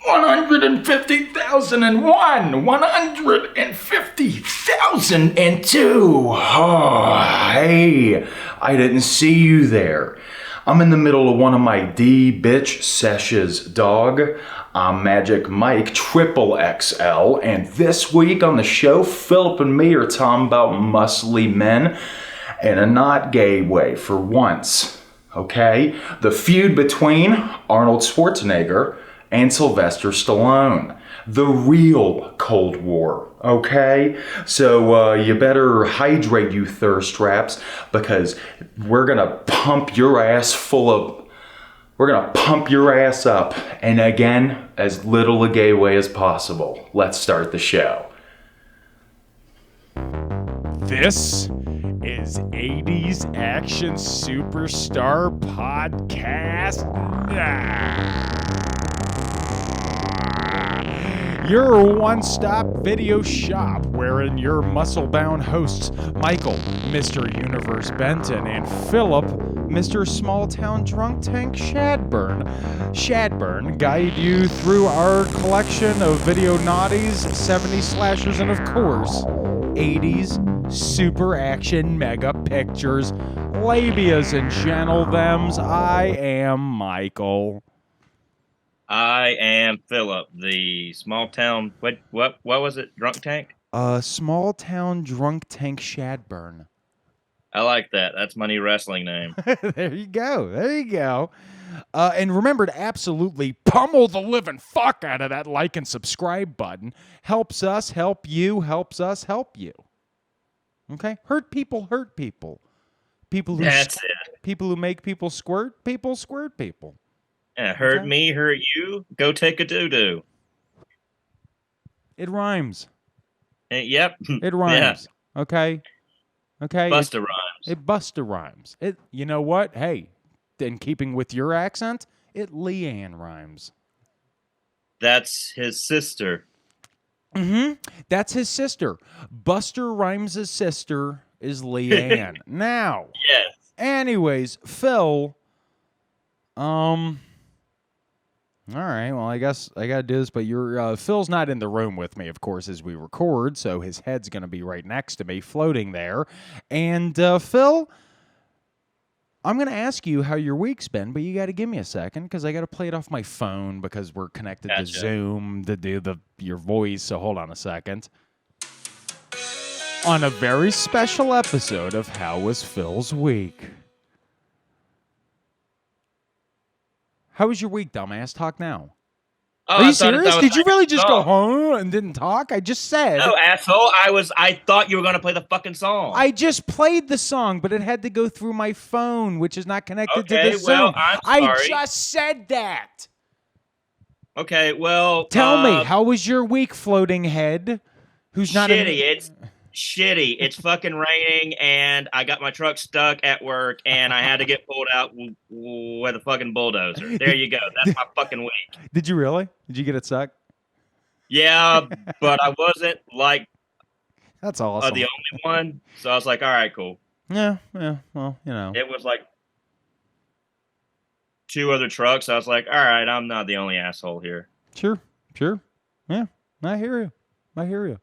150,001, 150,002. Oh, hey, I didn't see you there. I'm in the middle of one of my D-bitch sessions, dog. I'm Magic Mike, triple XL, and this week on the show, Phillip and me are talking about muscly men in a not gay way for once, okay? The feud between Arnold Schwarzenegger and Sylvester Stallone. The real Cold War, okay? So you better hydrate, you thirst traps, because we're gonna pump your ass up, and again, as little a gay way as possible. Let's start the show. This is 80s Action Superstar Podcast. Your one-stop video shop wherein your muscle-bound hosts Michael, Mr. Universe Benton, and Phillip, Mr. Small-Town Drunk Tank Shadburn, guide you through our collection of video naughties, 70s slashers, and of course, 80s super action mega pictures, labias and gentle thems. I am Michael. I am Phillip, the small town. What was it? Drunk tank? Small town drunk tank Shadburn. I like that. That's my new wrestling name. There you go. And remember to absolutely pummel the living fuck out of that like and subscribe button. Helps us help you. Helps us help you. Okay? Hurt people. People who That's it. People who make people squirt people. Hurt Okay. me, hurt you. Go take a doo-doo. It rhymes. Yep. It rhymes. Yeah. Okay. Busta rhymes. It Busta rhymes. It. You know what? Hey, in keeping with your accent, it Leanne rhymes. That's his sister. Mm-hmm. That's his sister. Buster Rhymes' sister is Leanne. Now. Yes. Anyways, Phil. All right, well, I guess I gotta do this, but Phil's not in the room with me, of course, as we record, so his head's gonna be right next to me, floating there. And, Phil, I'm gonna ask you how your week's been, but you gotta give me a second, because I gotta play it off my phone, because we're connected to Zoom to do your voice, so hold on a second. On a very special episode of How Was Phil's Week? How was your week, dumbass? Talk now. Oh, Are you serious? Did you really just go, home huh, and didn't talk? I just said. No, asshole. I thought you were going to play the fucking song. I just played the song, but it had to go through my phone, which is not connected to the Zoom. I'm sorry. I just said that. Okay, well. Tell me, how was your week, floating head? Who's not shitty. It's shitty. It's fucking raining, and I got my truck stuck at work, and I had to get pulled out with a fucking bulldozer. There you go. That's my fucking week. Did you really? Did you get it stuck? Yeah, but I wasn't like that's awesome. The only one. So I was like, all right, cool. Yeah. Well, you know. It was like 2 other trucks. I was like, all right, I'm not the only asshole here. Sure. Yeah, I hear you. Yep.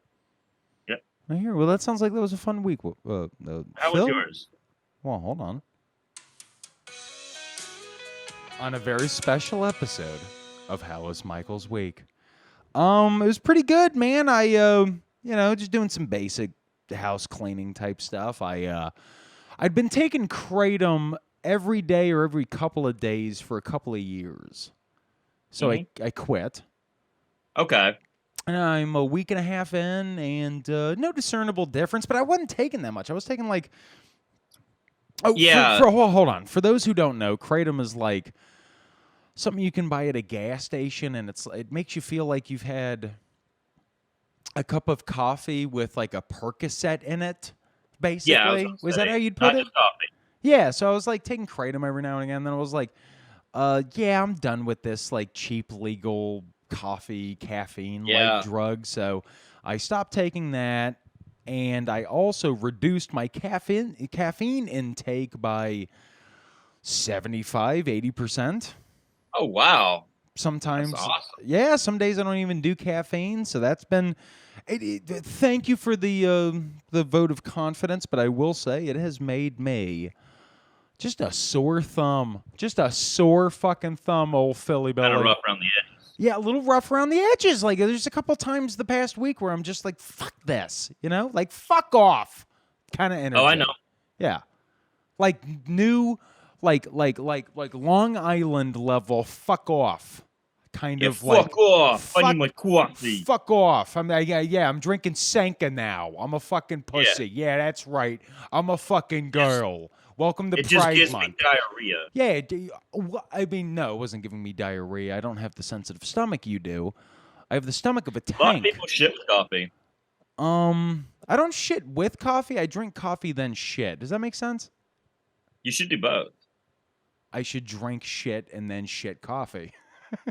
I hear. Well, that sounds like that was a fun week. How Phil? was yours? Well, hold on. On a very special episode of How Was Michael's Week. It was pretty good, man. I just doing some basic house cleaning type stuff. I'd been taking Kratom every day or every couple of days for a couple of years. So I quit. Okay. And I'm a week and a half in, and no discernible difference, but I wasn't taking that much. I was taking like... Oh, yeah. Hold on. For those who don't know, Kratom is like something you can buy at a gas station, and it makes you feel like you've had a cup of coffee with like a Percocet in it, basically. Yeah, was that how you'd put it? Just coffee. Yeah, so I was like taking Kratom every now and again, and then I was like, yeah, I'm done with this like cheap legal caffeine like drug. So I stopped taking that, and I also reduced my caffeine intake by 75-80%. Oh wow. Sometimes, That's awesome. yeah, some days I don't even do caffeine. So that's been, thank you for the vote of confidence. But I will say it has made me just a sore thumb. Just a sore fucking thumb, old Philly Kind of Billy. rough around the edges. Yeah, a little rough around the edges. Like, there's a couple times the past week where I'm just like, fuck this, like, fuck off kind of energy. Oh, I know. Yeah. Like new, like Long Island level fuck off kind of like. Fuck off. Fuck, I need my coffee. fuck off. I'm I'm drinking Sanka now. I'm a fucking pussy. Yeah, that's right. I'm a fucking girl. Welcome to It just Pride gives Month. me diarrhea. Yeah, I mean, no, it wasn't giving me diarrhea. I don't have the sensitive stomach you do. I have the stomach of a tank. A lot of people shit with coffee. I don't shit with coffee. I drink coffee then shit. Does that make sense? You should do both. I should drink shit and then shit coffee.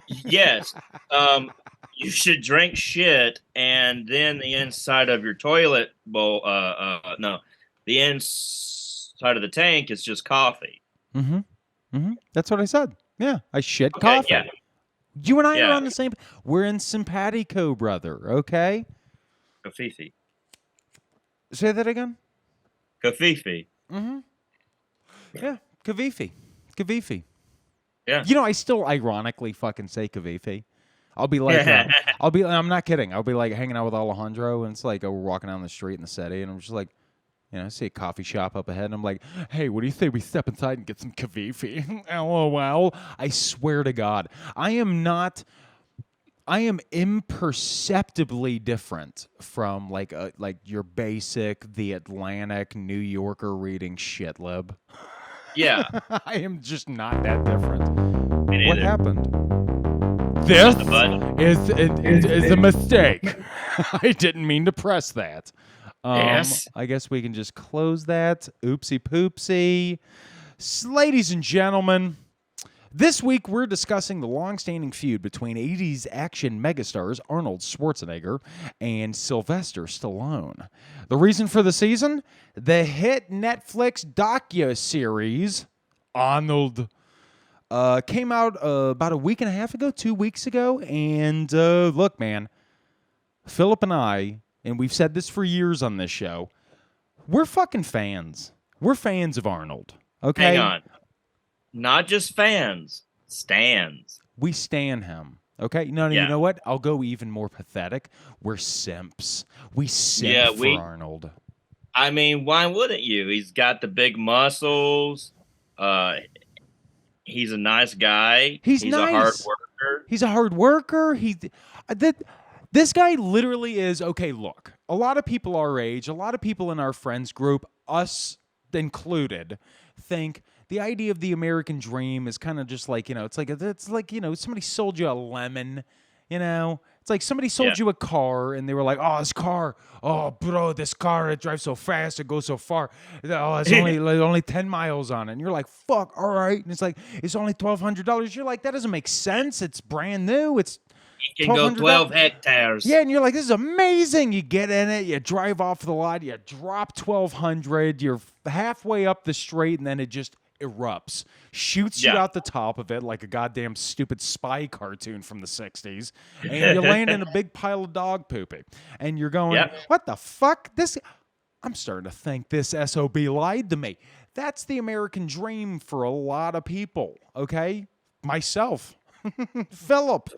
Yes. You should drink shit and then the inside of your toilet bowl. The inside of the tank is just coffee. That's what I said. Yeah, I shit Okay, coffee. yeah. You and I Yeah. are on the same. We're in simpatico, brother. Okay. Kafifi. Say that again. Kafifi. Yeah, Kavifi. Yeah. I still ironically fucking say Kavifi. I'll be like, I'm not kidding. I'll be like hanging out with Alejandro, and it's like, we're walking down the street in the city, and I'm just like, I see a coffee shop up ahead, and I'm like, hey, what do you think we step inside and get some Kavifi? LOL. I swear to God, I am imperceptibly different from like your basic The Atlantic New Yorker reading shitlib. Yeah. I am just not that different. Me What neither. happened? This the button. is a mistake. I didn't mean to press that. Yes. I guess we can just close that. Oopsie poopsie. Ladies and gentlemen, this week we're discussing the long-standing feud between 80s action megastars Arnold Schwarzenegger and Sylvester Stallone. The reason for the season? The hit Netflix docuseries Arnold came out about a week and a half ago, 2 weeks ago, and look, man, Phillip and I, and we've said this for years on this show, we're fucking fans. We're fans of Arnold, okay? Hang on. Not just fans, stans. We stan him. Okay? No, Yeah. you know what? I'll go even more pathetic. We're simps. We simp for Arnold. I mean, why wouldn't you? He's got the big muscles. He's a nice guy. He's a nice. hard worker. He's a hard worker. This guy literally is, okay, look, a lot of people our age, a lot of people in our friends group, us included, think the idea of the American dream is kind of just like, it's like somebody sold you a lemon, It's like somebody sold you a car and they were like, oh, this car, oh, bro, this car, it drives so fast, it goes so far. Oh, it's only 10 miles on it. And you're like, fuck, all right. And it's like, it's only $1,200. You're like, that doesn't make sense. It's brand new. It's He can go 12 hectares. Yeah, and you're like, this is amazing. You get in it, you drive off the lot, you drop 1,200, you're halfway up the straight, and then it just erupts, shoots you out the top of it like a goddamn stupid spy cartoon from the 60s, and you land in a big pile of dog poopy. And you're going, what the fuck? I'm starting to think this SOB lied to me. That's the American dream for a lot of people, okay? Myself. Phillip.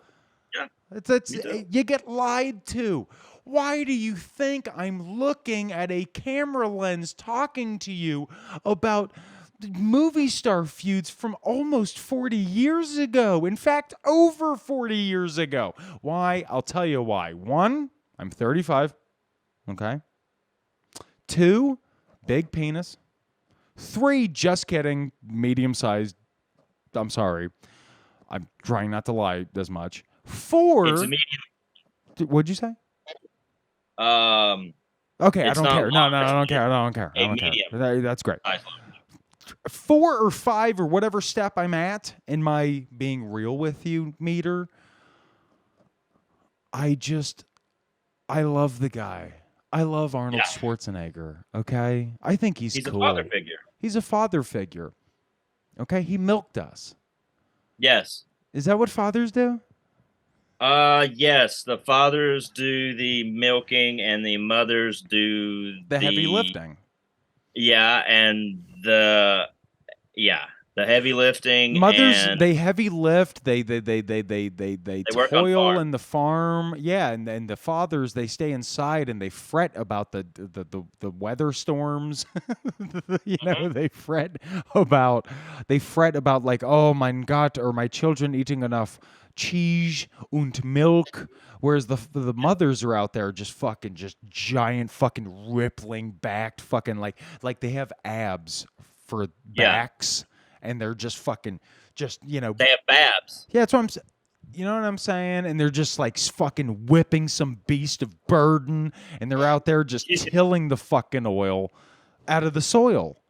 You get lied to. Why do you think I'm looking at a camera lens talking to you about movie star feuds from almost 40 years ago? In fact, over 40 years ago. Why? I'll tell you why. 1, I'm 35. Okay. 2, big penis. 3, just kidding, medium-sized. I'm sorry. I'm trying not to lie as much. 4. It's a medium. What'd you say? Okay, I don't care. No, I don't care. I don't care. That's great. 4 or 5 or whatever step I'm at in my being real with you meter, I love the guy. I love Arnold Schwarzenegger, okay? I think he's cool. A father figure. He's a father figure. Okay? He milked us. Yes. Is that what fathers do? Yes, the fathers do the milking and the mothers do The heavy lifting. Yeah, and the heavy lifting, Mothers, and they heavy lift. They they work on toil farm. in the farm. Yeah, and the fathers, they stay inside and they fret about the weather storms. You know, Mhm. they fret about like, oh my God, are my children eating enough cheese and milk? Whereas the mothers are out there just fucking just giant fucking rippling backed fucking like they have abs for Yeah, backs and they're just fucking just they have babs. yeah, that's what you know what I'm saying? And they're just like fucking whipping some beast of burden and they're out there just tilling the fucking oil out of the soil.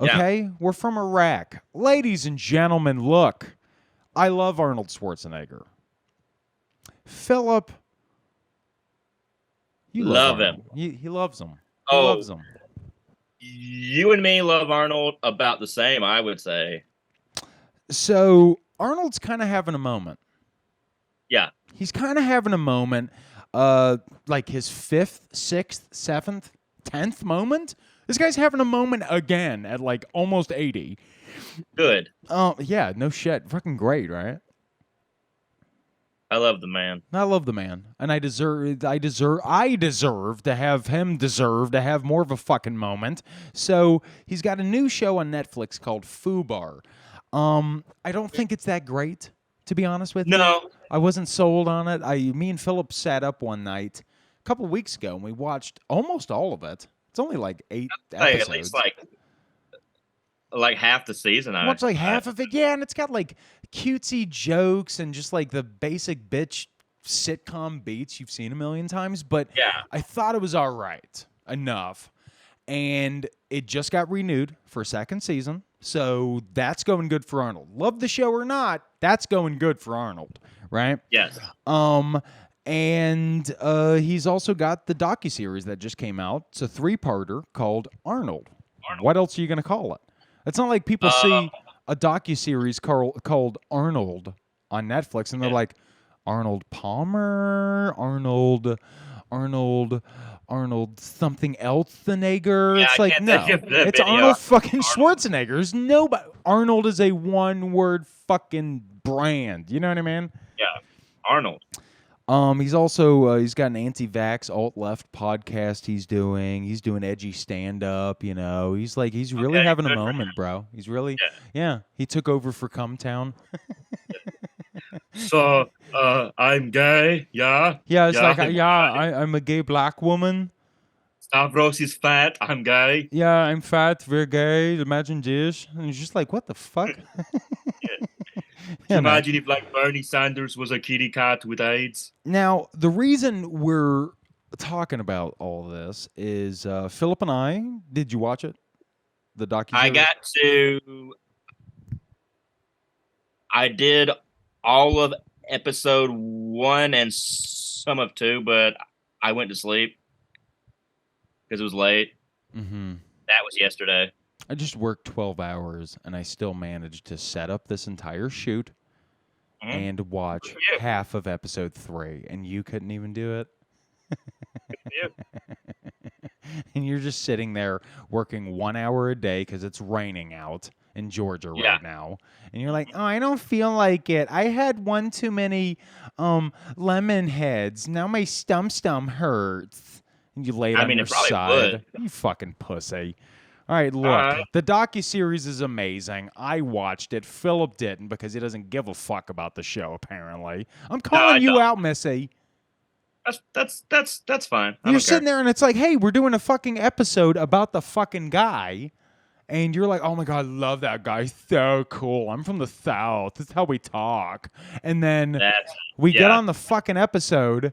Yeah. Okay? We're from Iraq. Ladies and gentlemen, look. I love Arnold Schwarzenegger. Philip, you love Love him. Arnold. He loves him. He Oh, loves him. you and me love Arnold about the same, I would say. So Arnold's kind of having a moment. Yeah. He's kind of having a moment, like his 5th, 6th, 7th, 10th moment. This guy's having a moment again at like almost 80. Good. Oh, yeah, no shit. Fucking great, right? I love the man. I love the man, and I deserve to have him deserve to have more of a fucking moment. So he's got a new show on Netflix called Fubar. I don't think it's that great, to be honest with you. No. I wasn't sold on it. Me and Philip sat up one night a couple weeks ago, and we watched almost all of it. It's only like 8 episodes. At least like half the season. I watched like half of it, yeah, and it's got like cutesy jokes and just like the basic bitch sitcom beats you've seen a million times. But Yeah. I thought it was all right enough, and it just got renewed for a second season, so that's going good for Arnold. Love the show or not, that's going good for Arnold, right? Yes. And he's also got the docuseries that just came out. It's a 3-parter called Arnold. What else are you going to call it? It's not like people see a docuseries called Arnold on Netflix and they're like, Arnold Palmer, Arnold something else the nigger. Yeah, It's I like, can't no, think of the it's video. Arnold fucking Schwarzenegger. There's nobody. Arnold is a one-word fucking brand. You know what I mean? Yeah. Arnold. He's also he's got an anti-vax alt-left podcast he's doing. He's doing edgy stand-up, you know. He's really Okay, having a good for moment, him. bro. He's really Yeah. he took over for Cumtown. So, I'm gay. Yeah. Yeah, it's Yeah, I'm a gay black woman. Stavros is fat. I'm gay. Yeah, I'm fat, very gay. Imagine this. And he's just like, what the fuck? You know. Imagine if like Bernie Sanders was a kitty cat with AIDS. Now, the reason we're talking about all this is Philip and I. Did you watch it? The docuseries? I did all of episode 1 and some of 2, but I went to sleep because it was late. Mm-hmm. That was yesterday. I just worked 12 hours, and I still managed to set up this entire shoot and watch half of episode 3, and you couldn't even do it? And you're just sitting there working 1 hour a day because it's raining out in Georgia right now. And you're like, oh, I don't feel like it. I had one too many lemon heads. Now my stump hurts. And you lay it on your side. You fucking pussy. All right, look. The docuseries is amazing. I watched it. Philip didn't because he doesn't give a fuck about the show, apparently. I'm calling you out, Missy. That's fine. You're sitting there and it's like, hey, we're doing a fucking episode about the fucking guy. And you're like, oh my God, I love that guy. So cool. I'm from the South. This is how we talk. And then we get on the fucking episode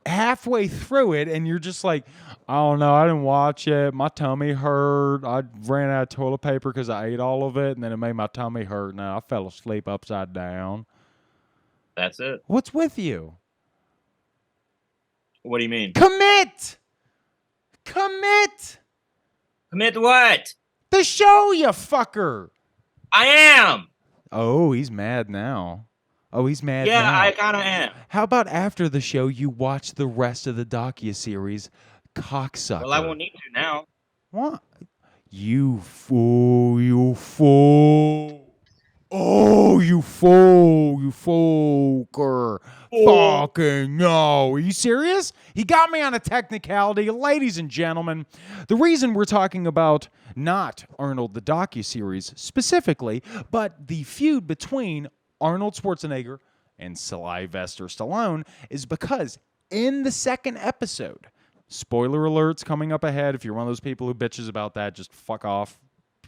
halfway through it, and you're just like, I don't know. I didn't watch it. My tummy hurt. I ran out of toilet paper because I ate all of it, and then it made my tummy hurt. Now I fell asleep upside down. That's it. What's with you? What do you mean? Commit! Commit! Commit what? The show, you fucker! I am! Oh, he's mad now. Oh, he's mad Yeah, now. I kind of am. How about after the show, you watch the rest of the docuseries, Cocksucker? Well, I won't need to now. What? You fool, you fool. Oh, you fool, you fucker. Fucking no. Are you serious? He got me on a technicality. Ladies and gentlemen, the reason we're talking about not Arnold the docuseries specifically, but the feud between Arnold Schwarzenegger and Sylvester Stallone is because in the second episode, spoiler alerts coming up ahead. If you're one of those people who bitches about that, just fuck off.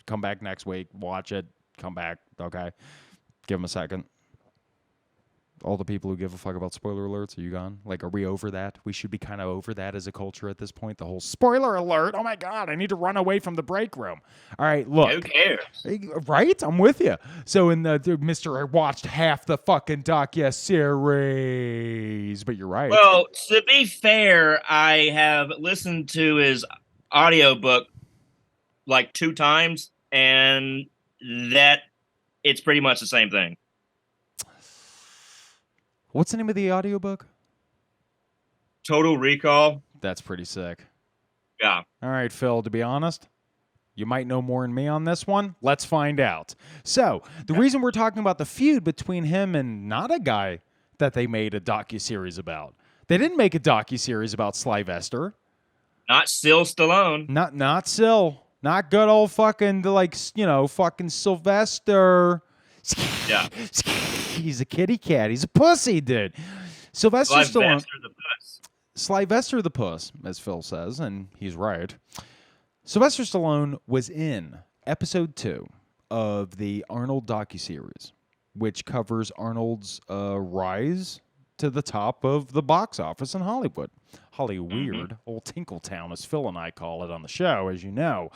Come back next week. Watch it. Come back. Okay. Give them a second. All the people who give a fuck about spoiler alerts, are you gone? Like, are we over that? We should be kind of over that as a culture at this point. The whole spoiler alert. Oh my God, I need to run away from the break room. All right, look. Who cares? Right? I'm with you. So in the Mr. I watched half the fucking docu-series, but you're right. Well, to be fair, I have listened to his audiobook like 2 times, and that it's pretty much the same thing. What's the name of the audiobook? Total Recall. That's pretty sick. Yeah. All right, Phil, to be honest, you might know more than me on this one. Let's find out. So, the reason we're talking about the feud between him and not a guy that they made a docuseries about. They didn't make a docuseries about Sylvester. Not still Stallone. Not Sil. Not good old fucking, like, fucking Sylvester. Yeah. He's a kitty cat. He's a pussy, dude. Sylvester Stallone. The puss. Sylvester the Puss, as Phil says, and he's right. Sylvester Stallone was in episode 2 of the Arnold docuseries, which covers Arnold's rise to the top of the box office in Hollywood. Hollyweird, old Tinkletown, as Phil and I call it on the show, as you know.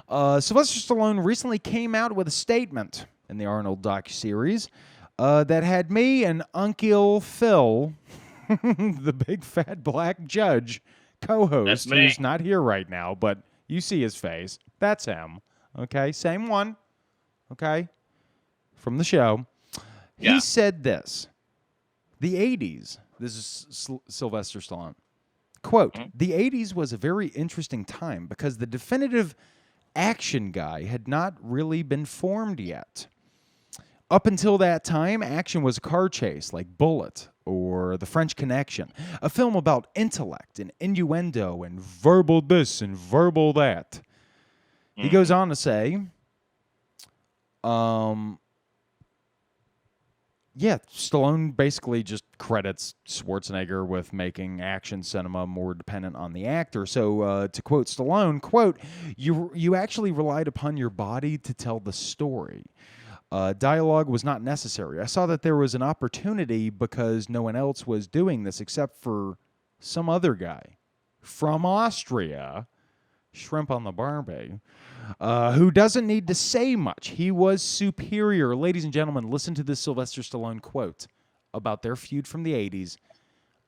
Sylvester Stallone recently came out with a statement in the Arnold docuseries that had me and Uncle Phil, the big fat black judge, co-host, who's not here right now, but you see his face. That's him. Okay, same one. Okay, from the show. Yeah. He said this. The 80s, this is Sylvester Stallone, quote, the 80s was a very interesting time because the definitive action guy had not really been formed yet. Up until that time, action was a car chase like Bullet or The French Connection, a film about intellect and innuendo and verbal this and verbal that. He goes on to say, Stallone basically just credits Schwarzenegger with making action cinema more dependent on the actor. So to quote Stallone, quote, you actually relied upon your body to tell the story. Dialogue was not necessary. I saw that there was an opportunity because no one else was doing this except for some other guy from Austria, Shrimp on the Barbie, who doesn't need to say much. He was superior. Ladies and gentlemen, listen to this Sylvester Stallone quote about their feud from the 80s.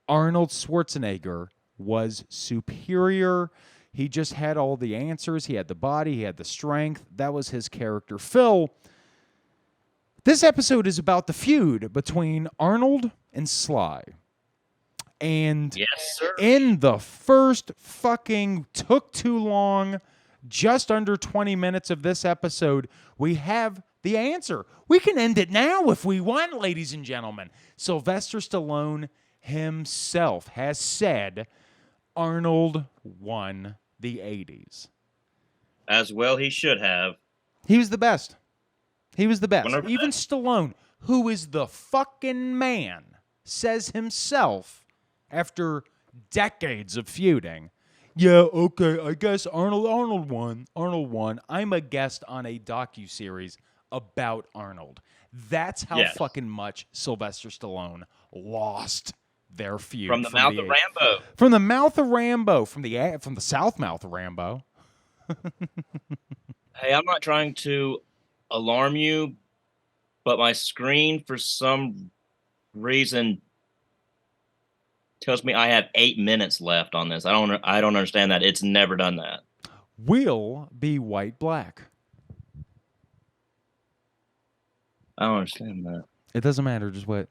Arnold Schwarzenegger was superior. He just had all the answers. He had the body. He had the strength. That was his character. Phil, this episode is about the feud between Arnold and Sly. And yes, sir. In the first fucking took too long, just under 20 minutes of this episode, we have the answer. We can end it now if we want, ladies and gentlemen. Sylvester Stallone himself has said Arnold won the 80s. As well he should have. He was the best. He was the best. 100%. Even Stallone, who is the fucking man, says himself, after decades of feuding, yeah, okay, I guess Arnold won. Arnold won. I'm a guest on a docuseries about Arnold. That's how fucking much Sylvester Stallone lost their feud. From the mouth of Rambo. From the mouth of Rambo. From the south mouth of Rambo. Hey, I'm not trying to alarm you, but my screen for some reason tells me I have 8 minutes left on this. I don't understand that. It's never done that. Will be white black. I don't understand that. It doesn't matter. Just wait.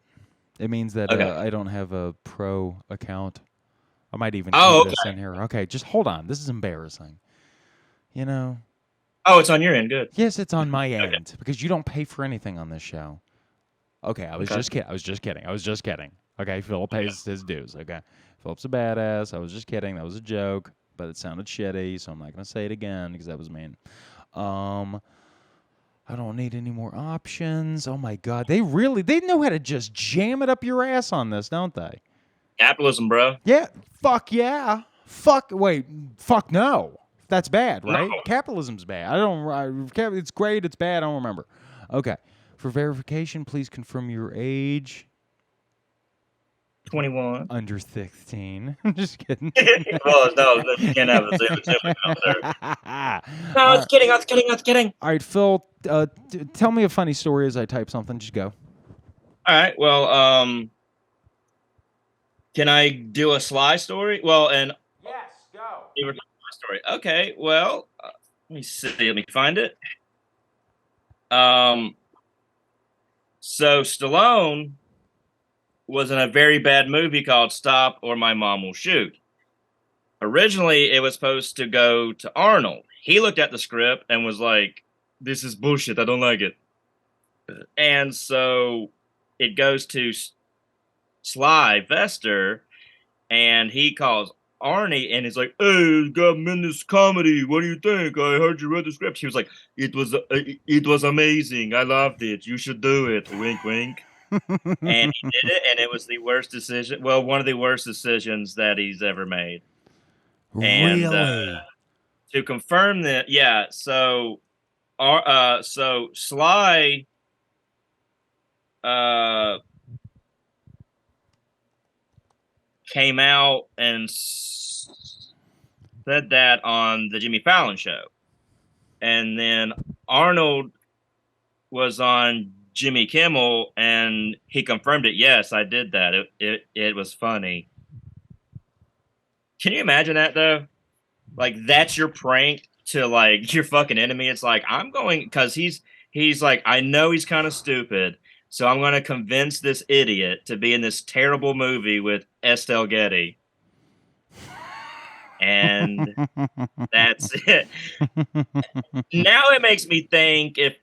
It means that Okay. I don't have a pro account. I might even Oh, keep this okay. in here. Okay, just hold on. This is embarrassing. You know? Oh, it's on your end. Good. Yes, it's on my Okay. end because you don't pay for anything on this show. Okay, I was Okay. just kidding. I was just kidding. Okay, Philip pays his dues. Okay, Philip's a badass. I was just kidding. That was a joke, but it sounded shitty, so I'm not gonna say it again because that was mean. I don't need any more options. Oh my god, they know how to just jam it up your ass on this, don't they? Capitalism, bro. Yeah, fuck yeah. Fuck no. That's bad, right? No. Capitalism's bad. It's great, it's bad, I don't remember. Okay. For verification, please confirm your age. 21. Under 16. I'm just kidding. Well, no, you can't have a Zoom account there. No, I was kidding. All right, Phil, tell me a funny story as I type something. Just go. All right. Well, can I do a Sly story? Well, and Yes, go. you were talking about my story. Okay. Well, let me see. Let me find it. So Stallone was in a very bad movie called Stop or My Mom Will Shoot. Originally, it was supposed to go to Arnold. He looked at the script and was like, "This is bullshit. I don't like it." And so it goes to Sylvester, and he calls Arnie, and he's like, "Hey, got this comedy. What do you think? I heard you read the script." He was like, it was amazing. I loved it. You should do it." Wink, wink. And he did it, and it was the worst decision. Well, one of the worst decisions that he's ever made. And Really? to confirm that, yeah. So Sly, came out and said that on the Jimmy Fallon show, and then Arnold was on Jimmy Kimmel, and he confirmed it. Yes, I did that. It was funny. Can you imagine that though? Like that's your prank to like your fucking enemy. It's like I'm going because he's like I know he's kind of stupid, so I'm going to convince this idiot to be in this terrible movie with Estelle Getty, and that's it. Now it makes me think if.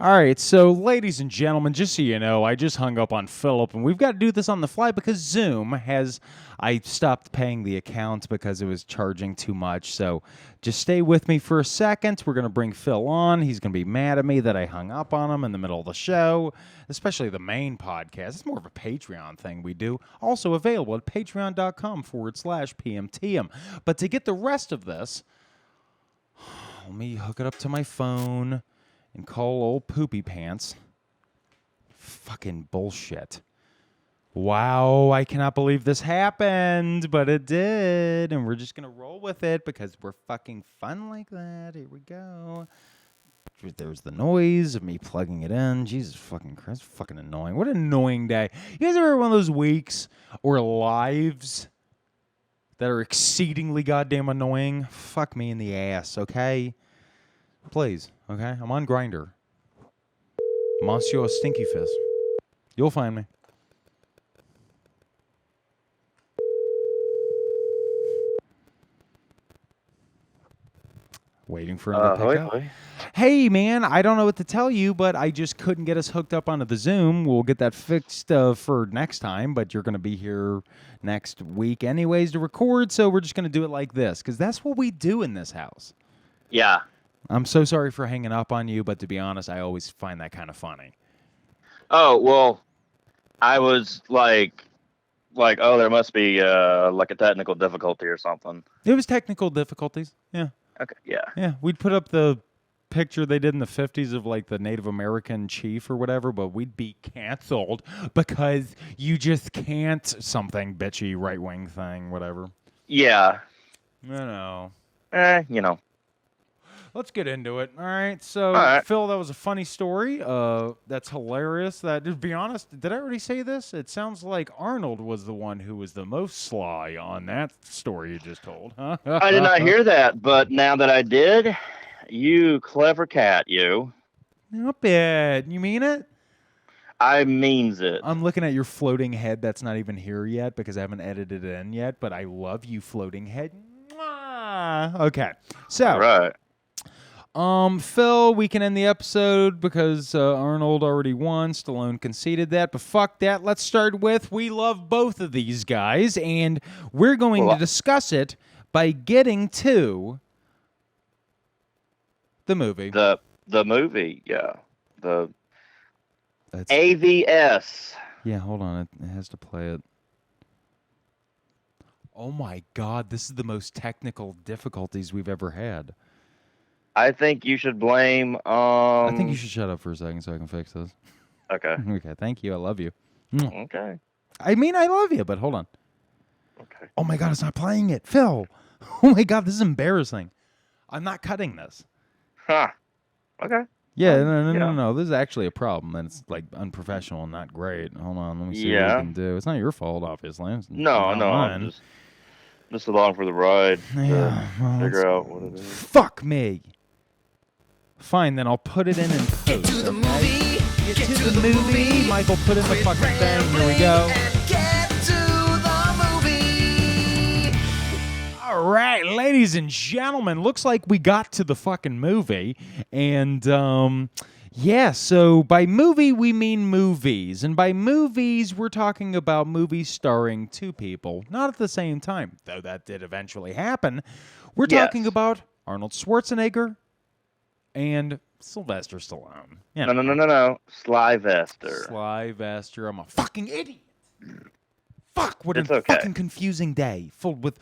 All right, so ladies and gentlemen, just so you know, I just hung up on Philip, and we've got to do this on the fly because Zoom has. I stopped paying the account because it was charging too much. So just stay with me for a second. We're going to bring Phil on. He's going to be mad at me that I hung up on him in the middle of the show, especially the main podcast. It's more of a Patreon thing we do. Also available at patreon.com/PMTM. But to get the rest of this, let me hook it up to my phone and call old Poopy Pants. Fucking bullshit. Wow, I cannot believe this happened, but it did. And we're just going to roll with it because we're fucking fun like that. Here we go. There's the noise of me plugging it in. Jesus fucking Christ, fucking annoying. What an annoying day. You guys ever one of those weeks or lives that are exceedingly goddamn annoying? Fuck me in the ass, okay? Please, okay? I'm on Grindr. Monsieur Stinky Fist. You'll find me. Waiting for him to pick up. Hey, man, I don't know what to tell you, but I just couldn't get us hooked up onto the Zoom. We'll get that fixed for next time, but you're going to be here next week anyways to record, so we're just going to do it like this, because that's what we do in this house. Yeah. I'm so sorry for hanging up on you, but to be honest, I always find that kind of funny. Oh, well, I was like, oh, there must be like a technical difficulty or something. It was technical difficulties, yeah. Okay, yeah. Yeah, we'd put up the picture they did in the 50s of like the Native American chief or whatever, but we'd be canceled because you just can't something bitchy right-wing thing, whatever. Yeah. You know. Let's get into it. All right. So, All right. Phil, that was a funny story. That's hilarious. That, to be honest, did I already say this? It sounds like Arnold was the one who was the most sly on that story you just told. Huh? I did not hear that, but now that I did, you clever cat, you. Not bad. You mean it? I means it. I'm looking at your floating head that's not even here yet because I haven't edited it in yet, but I love you, floating head. Mwah! Okay. So, All right. Phil, we can end the episode because Arnold already won. Stallone conceded that, but fuck that. Let's start with we love both of these guys, and we're going to discuss it by getting to the movie. The movie, yeah. The That's, AVS. yeah, hold on. It has to play it. Oh my God, this is the most technical difficulties we've ever had. I think you should blame. I think you should shut up for a second so I can fix this. Okay. Okay, thank you. I love you. Okay. I mean, I love you, but hold on. Okay. Oh my God, it's not playing it. Phil. Oh my God, this is embarrassing. I'm not cutting this. Huh. Okay. Yeah, no. This is actually a problem, and it's like unprofessional and not great. Hold on, let me see what we can do. It's not your fault, obviously. It's No, mine. I'm just along for the ride. Yeah, well, figure out what it is. Fuck me. Fine, then I'll put it in and post. Get to the movie. Get to the movie. Michael, put in the fucking thing. Here we go. Get to the movie. All right, ladies and gentlemen, looks like we got to the fucking movie. And, yeah, so by movie, we mean movies. And by movies, we're talking about movies starring two people. Not at the same time, though that did eventually happen. We're talking about Arnold Schwarzenegger and Sylvester Stallone. Yeah. No. Slyvester. Slyvester. I'm a fucking idiot. Fuck, what It's a okay. fucking confusing day. Filled with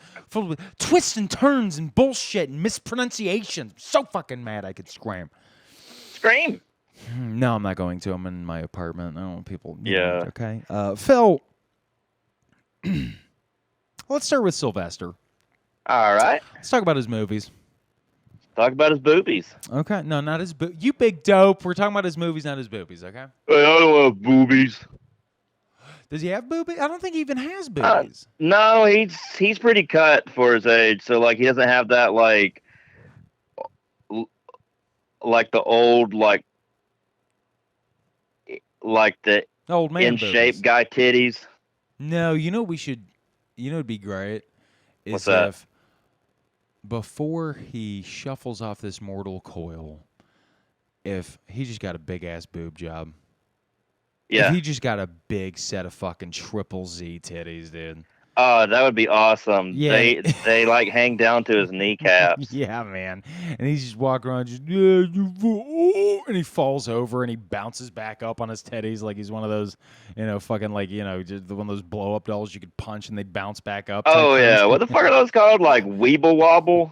twists and turns and bullshit and mispronunciations. I'm so fucking mad I could scream. Scream. No, I'm not going to. I'm in my apartment. I don't want people. Yeah. Okay. Phil, let's start with Sylvester. All right. Let's talk about his movies. Talk about his boobies. Okay. No, not his You big dope. We're talking about his movies, not his boobies, okay? Hey, I don't have boobies. Does he have boobies? I don't think he even has boobies. No, he's pretty cut for his age. So like he doesn't have that like the old like the Old man in shape boobies. guy titties. No, you know we should. You know, it'd be great. Is What's that? If before he shuffles off this mortal coil, if he just got a big ass boob job. Yeah. If he just got a big set of fucking triple Z titties, dude. Oh, that would be awesome. Yeah. They like hang down to his kneecaps. Yeah, man. And he's just walking around, just and he falls over and he bounces back up on his titties like he's one of those, fucking like just one of those blow up dolls you could punch and they bounce back up. type Oh yeah, things. what the fuck are those called? Like Weeble Wobble?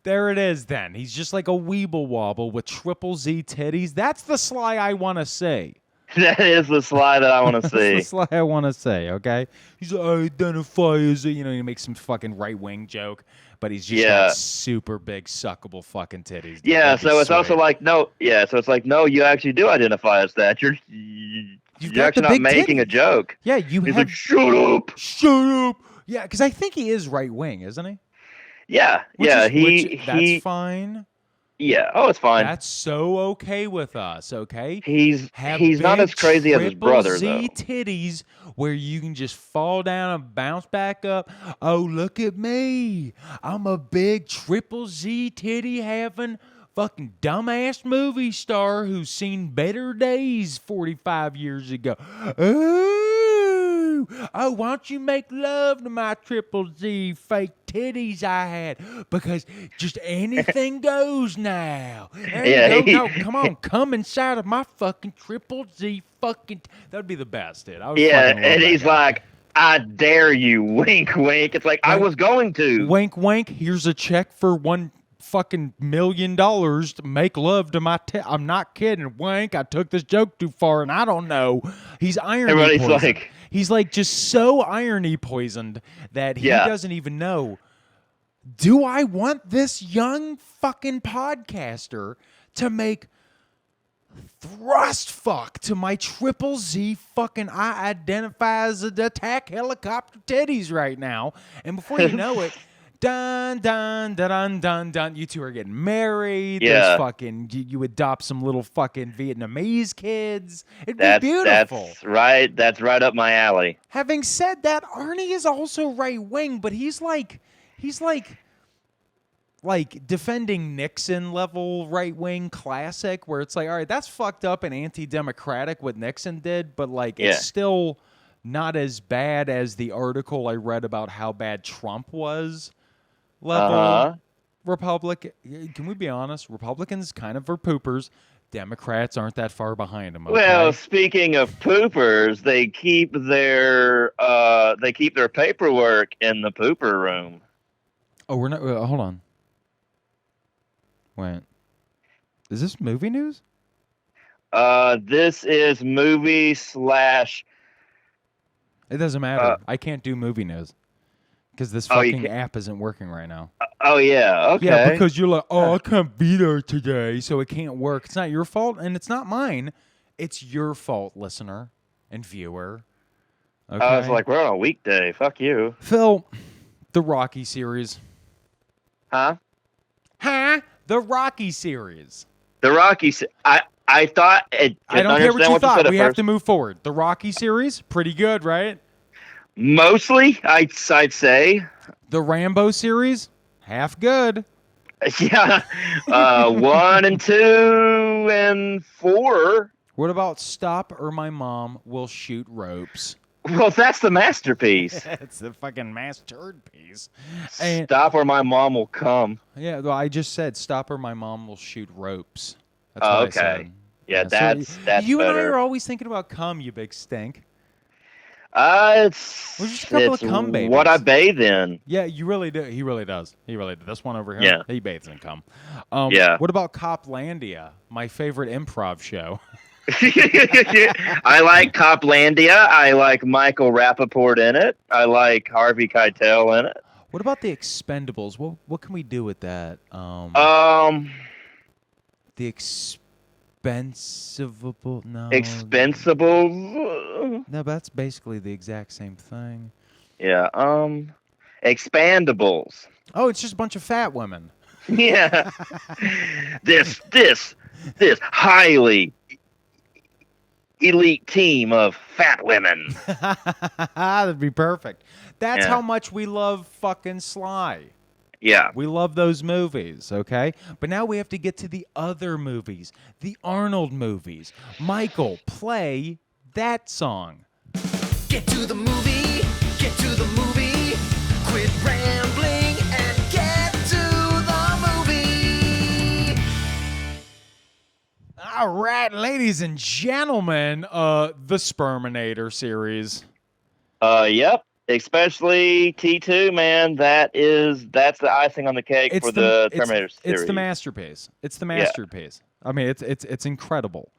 There it is. Then he's just like a weeble wobble with triple Z titties. That's the Sly I want to see. That is the Sly that I want to That's see. the Sly I want to say, okay? He's like, I identify as he makes some fucking right-wing joke, but he's just got super big, suckable fucking titties. Dude. Yeah, That'd be so it's sweet. also like, no, you actually do identify as that. You're got actually the not big making a titties. joke. Yeah, He's like, shut up. Shut up! Yeah, because I think he is right-wing, isn't he? Yeah, That's fine. Yeah, oh, it's fine. That's so okay with us, okay? He's Have not big as crazy as his brother, Z though. titties where you can just fall down and bounce back up. Oh, look at me. I'm a big triple Z titty having fucking dumbass movie star who's seen better days 45 years ago. Oh, why don't you make love to my triple Z fake titties I had? Because just anything goes now. There you go. No, come on. Come inside of my fucking triple Z fucking... That would be the best, dude. I would Yeah, fucking love and that he's guy. like, I dare you, wink, wink. It's like, I was going to. Wink, wink. Here's a check for $1 fucking million to make love to my I'm not kidding. Wink. I took this joke too far, and I don't know. He's irony Everybody's poisoned. like... He's like just so irony poisoned that he doesn't even know. Do I want this young fucking podcaster to make thrust fuck to my triple Z fucking I identify as an attack helicopter titties right now? And before you know it, Dun dun dun dun dun dun. You two are getting married. Yeah. There's fucking you adopt some little fucking Vietnamese kids. It'd be beautiful. That's right up my alley. Having said that, Arnie is also right wing, but he's like defending Nixon level right wing classic, where it's like, all right, that's fucked up and anti-democratic what Nixon did, but like it's still not as bad as the article I read about how bad Trump was level Republican. Can we be honest? Republicans kind of are poopers. Democrats aren't that far behind them. Okay? Well, speaking of poopers, they keep their paperwork in the pooper room. Oh, we're not. Hold on. Wait. Is this movie news? This is movie / It doesn't matter. I can't do movie news because this fucking app isn't working right now. Oh yeah, okay. Yeah, because you're like, oh, I can't be there today, so it can't work. It's not your fault, and it's not mine. It's your fault, listener and viewer. Okay? I was like, we're on a weekday. Fuck you. Phil, the Rocky series. Huh? The Rocky series. The Rocky. I thought it. I don't care what you thought. We have first. to move forward. The Rocky series, pretty good, right? Mostly, I'd say. The Rambo series, half good. Yeah. 1 and 2 and 4. What about Stop or My Mom Will Shoot Ropes? Well, that's the masterpiece. It's the fucking masterpiece. Stop or my mom will come. Yeah, well, I just said Stop or My Mom Will Shoot Ropes. That's Oh, what okay. I said. Yeah, So that's you better. and I are always thinking about cum, you big stink. It's We're just a couple of cum babies. what I bathe in. Yeah, you really do. He really does. He really does. This one over here, Yeah. he bathes in cum. Yeah. What about Coplandia, my favorite improv show? I like Coplandia. I like Michael Rappaport in it. I like Harvey Keitel in it. What about the Expendables? What can we do with that? The Expensible? No. Expensibles. No, that's basically the exact same thing. Yeah. Expandables. Oh, it's just a bunch of fat women. Yeah. this highly elite team of fat women. That'd be perfect. That's Yeah. how much we love fucking Sly. Yeah. We love those movies, okay? But now we have to get to the other movies, the Arnold movies. Michael, play that song. Get to the movie, get to the movie, quit rambling and get to the movie. All right, ladies and gentlemen, the Sperminator series. Yep. Especially T2, man. That's the icing on the cake for the Terminator series. It's the masterpiece. It's the masterpiece. I mean, it's incredible.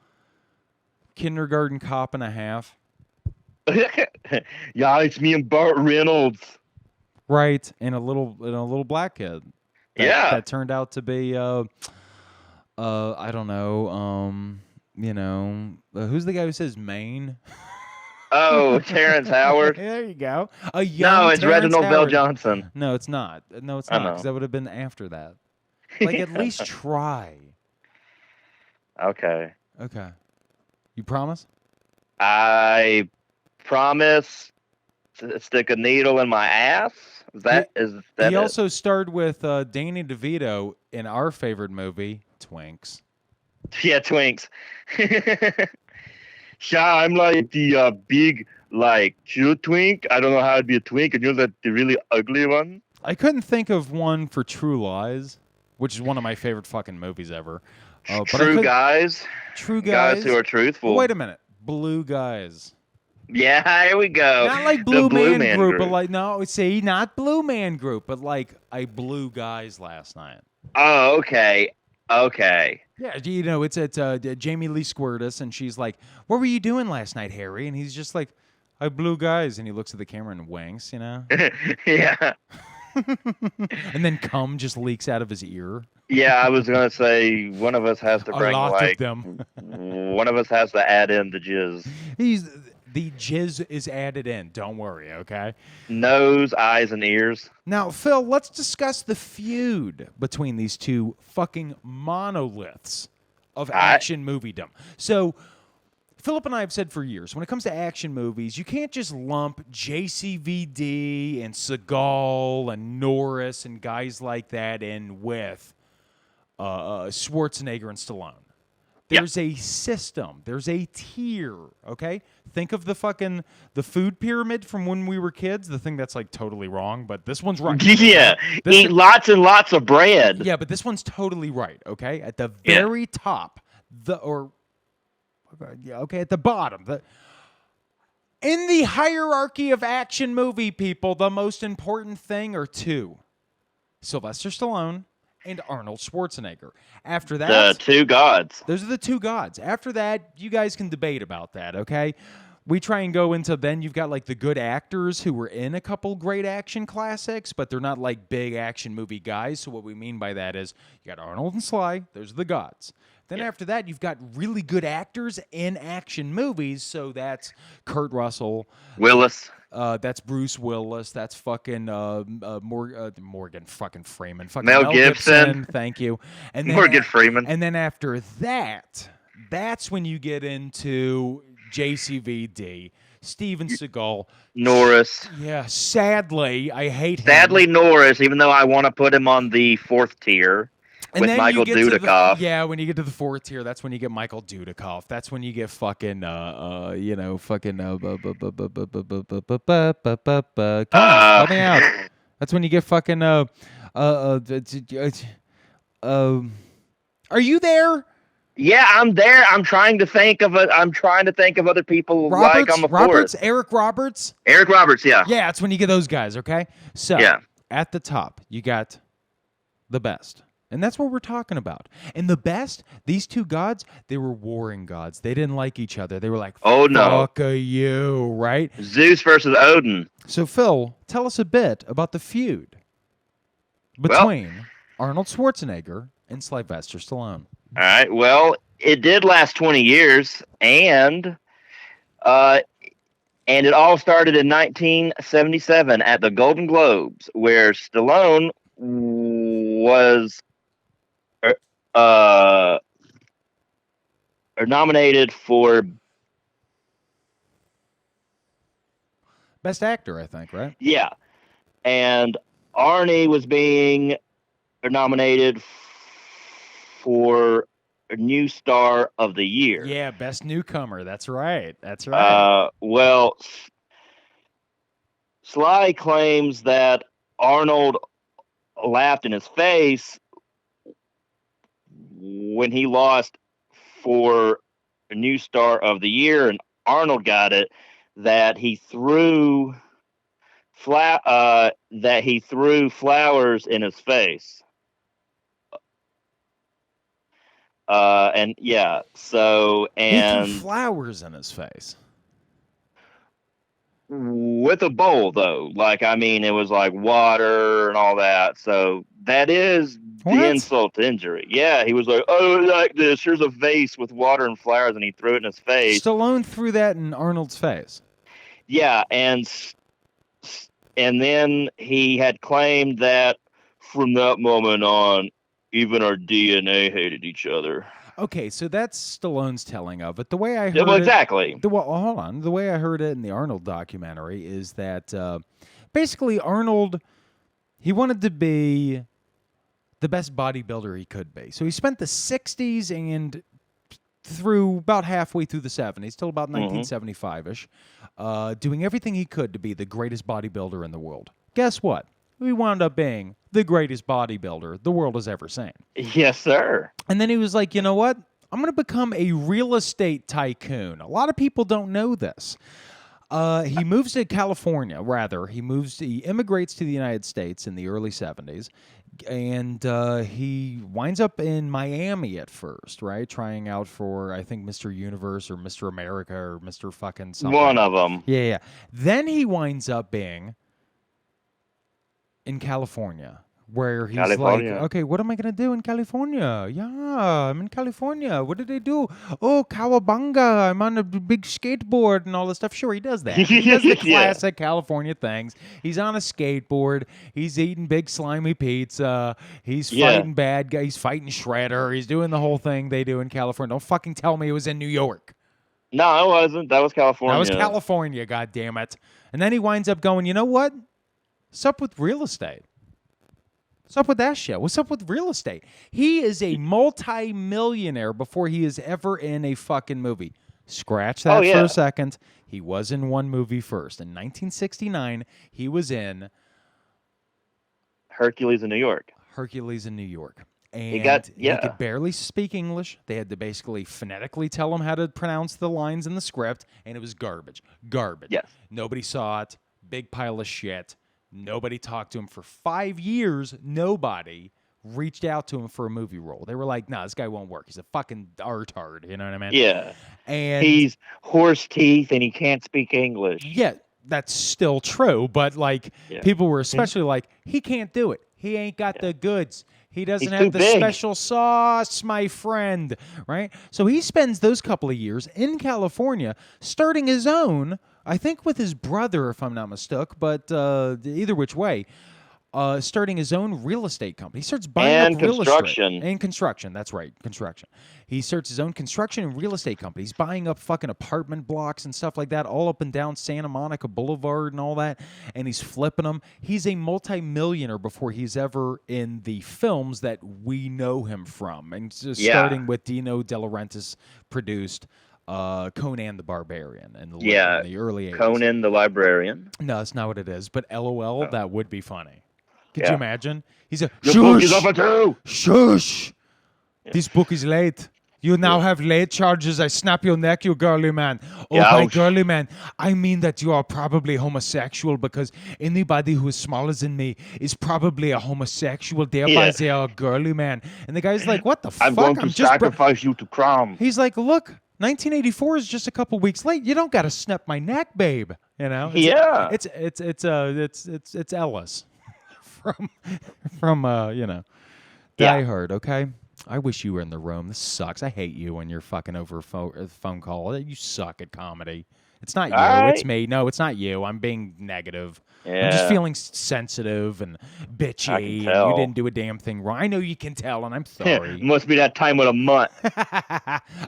Kindergarten Cop and a half. Yeah, it's me and Burt Reynolds. Right, and a little black kid. That turned out to be I don't know, who's the guy who says Maine? Oh, Terrence Howard. There you go. A young No, it's Terrence Reginald Bell Howard. Johnson. No, it's not. No, it's I not, know. because that would have been after that. Like, at least try. Okay. Okay. You promise? I promise to stick a needle in my ass. Is that He it? also starred with Danny DeVito in our favorite movie, Twinks. Yeah, Twinks. Yeah, I'm like the big, like, cute twink. I don't know how to be a twink, and you're the really ugly one. I couldn't think of one for True Lies, which is one of my favorite fucking movies ever. True guys. True Guys. Guys who are truthful. Wait a minute. Blue Guys. Yeah, here we go. Not like The Blue Man Group, but like, no, see, not Blue Man Group, but like I blew guys last night. Oh, okay. Okay. Yeah, you know, it's at Jamie Lee Squirtus, and she's like, "What were you doing last night, Harry?" And he's just like, "I blew guys," and he looks at the camera and winks, you know. Yeah. And then cum just leaks out of his ear. Yeah, I was gonna say one of us has to bring A lot like of them. one of us has to add in the jizz. The jizz is added in. Don't worry, okay? Nose, eyes, and ears. Now, Phil, let's discuss the feud between these two fucking monoliths of action moviedom. So, Philip and I have said for years, when it comes to action movies, you can't just lump JCVD and Seagal and Norris and guys like that in with Schwarzenegger and Stallone. There's a system. There's a tier, okay? Think of the food pyramid from when we were kids, the thing that's like totally wrong, but this one's right. Yeah, eat lots and lots of bread. Yeah, but this one's totally right, okay? At the very top, at the bottom, in the hierarchy of action movie people, the most important thing are two: Sylvester Stallone and Arnold Schwarzenegger. After that, the two gods. Those are the two gods. After that, you guys can debate about that, okay? We try and go into, then you've got like the good actors who were in a couple great action classics, but they're not like big action movie guys. So what we mean by that is you got Arnold and Sly, those are the gods. Then after that, you've got really good actors in action movies. So that's Kurt Russell. Willis. That's Bruce Willis. That's fucking Morgan fucking Freeman. Fucking Mel Gibson. Thank you. And then Morgan Freeman. And then after that, that's when you get into JCVD, Steven Seagal. Norris. Yeah, sadly, I hate him. Sadly, Norris, even though I want to put him on the fourth tier. With Michael Dudikoff. When you get to the fourth tier, that's when you get Michael Dudikoff. That's when you get fucking, come on, help me out. That's when you get fucking, are you there? Yeah, I'm there. I'm trying to think of other people like on the fourth. Eric Roberts. Eric Roberts, yeah. Yeah, that's when you get those guys. Okay, so at the top you got the best. And that's what we're talking about. And the best, these two gods, they were warring gods. They didn't like each other. They were like, fuck you, right? Zeus versus Odin. So, Phil, tell us a bit about the feud between Arnold Schwarzenegger and Sylvester Stallone. All right. Well, it did last 20 years, and it all started in 1977 at the Golden Globes, where Stallone was nominated for Best Actor, I think, right? Yeah. And Arnie was being nominated for a New Star of the Year. Yeah, Best Newcomer. That's right. That's right. Well, Sly claims that Arnold laughed in his face when he lost for a New Star of the Year, and Arnold got it, that he threw flowers in his face. He threw flowers in his face. With a bowl, though. It was like water and all that. So that is the insult to injury. Yeah, he was like, oh, like this. Here's a vase with water and flowers, and he threw it in his face. Stallone threw that in Arnold's face. Yeah, and then he had claimed that from that moment on, even our DNA hated each other. Okay, so that's Stallone's telling of it. The way I heard exactly. Hold on. The way I heard it in the Arnold documentary is that basically Arnold, he wanted to be the best bodybuilder he could be. So he spent the 60s and through about halfway through the 70s, till about 1975-ish, doing everything he could to be the greatest bodybuilder in the world. Guess what? He wound up being the greatest bodybuilder the world has ever seen. Yes, sir. And then he was like, you know what? I'm going to become a real estate tycoon. A lot of people don't know this. He moves to California, rather. He immigrates to the United States in the early 70s. And he winds up in Miami at first, right? Trying out for, I think, Mr. Universe or Mr. America or Mr. fucking something. One of them. Yeah. Then he winds up being in California where he's California. like, okay, what am I going to do in California? Yeah, I'm in California. What did they do? Oh, cowabunga. I'm on a big skateboard and all this stuff. Sure, he does that. He does the Yeah. classic California things. He's on a skateboard. He's eating big slimy pizza. He's Yeah. fighting bad guys. He's fighting Shredder. He's doing the whole thing they do in California. Don't fucking tell me it was in New York. No, it wasn't. That was California. That was California, goddammit. And then he winds up going, you know what? What's up with real estate? What's up with that shit? What's up with real estate? He is a multi-millionaire before he is ever in a fucking movie. Scratch that for a second. He was in one movie first. In 1969, he was in Hercules in New York. Hercules in New York. And He could barely speak English. They had to basically phonetically tell him how to pronounce the lines in the script, and it was garbage. Garbage. Yes. Nobody saw it. Big pile of shit. Nobody talked to him for 5 years. Nobody reached out to him for a movie role. They were like, nah, this guy won't work. He's a fucking artard. You know what I mean? Yeah. And He's horse teeth and he can't speak English. yeah, that's still true. But like people were especially like, he can't do it. He ain't got the goods. He doesn't He's have too the big. special sauce, my friend. Right? So he spends those couple of years in California starting his own, I think with his brother, if I'm not mistaken, but either which way, starting his own real estate company. He starts buying up real construction. estate. And construction. That's right, construction. He starts his own construction and real estate company. He's buying up fucking apartment blocks and stuff like that all up and down Santa Monica Boulevard and all that, and he's flipping them. He's a multi-millionaire before he's ever in the films that we know him from. And just starting with Dino De Laurentiis produced Conan the Barbarian in the early 80s. Conan the Librarian. No, that's not what it is. But LOL, that would be funny. Could you imagine? He's a Your book is up at 2. Shush! This book is late. You now have late charges. I snap your neck, you girly man. Oh, my girly man. I mean that you are probably homosexual because anybody who is smaller than me is probably a homosexual. Thereby they are a girly man. And the guy's like, what the fuck? I'm going to sacrifice you to Crom. He's like, look, 1984 is just a couple weeks late. You don't got to snap my neck, babe. You know? It's Ellis from Die Hard, okay? I wish you were in the room. This sucks. I hate you when you're fucking over a phone call. You suck at comedy. It's not you. It's me. No, it's not you. I'm being negative. I'm just feeling sensitive and bitchy. And you didn't do a damn thing wrong. I know you can tell, and I'm sorry. Must be that time with a mutt.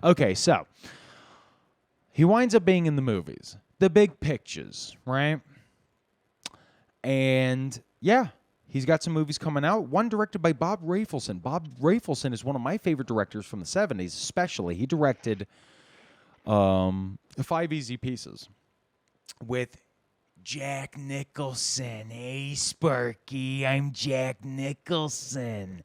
Okay, so he winds up being in the movies, the big pictures, right? And yeah. He's got some movies coming out, one directed by Bob Rafelson. Bob Rafelson is one of my favorite directors from the 70s, especially. He directed 5 Easy Pieces with Jack Nicholson. Hey, Sparky, I'm Jack Nicholson.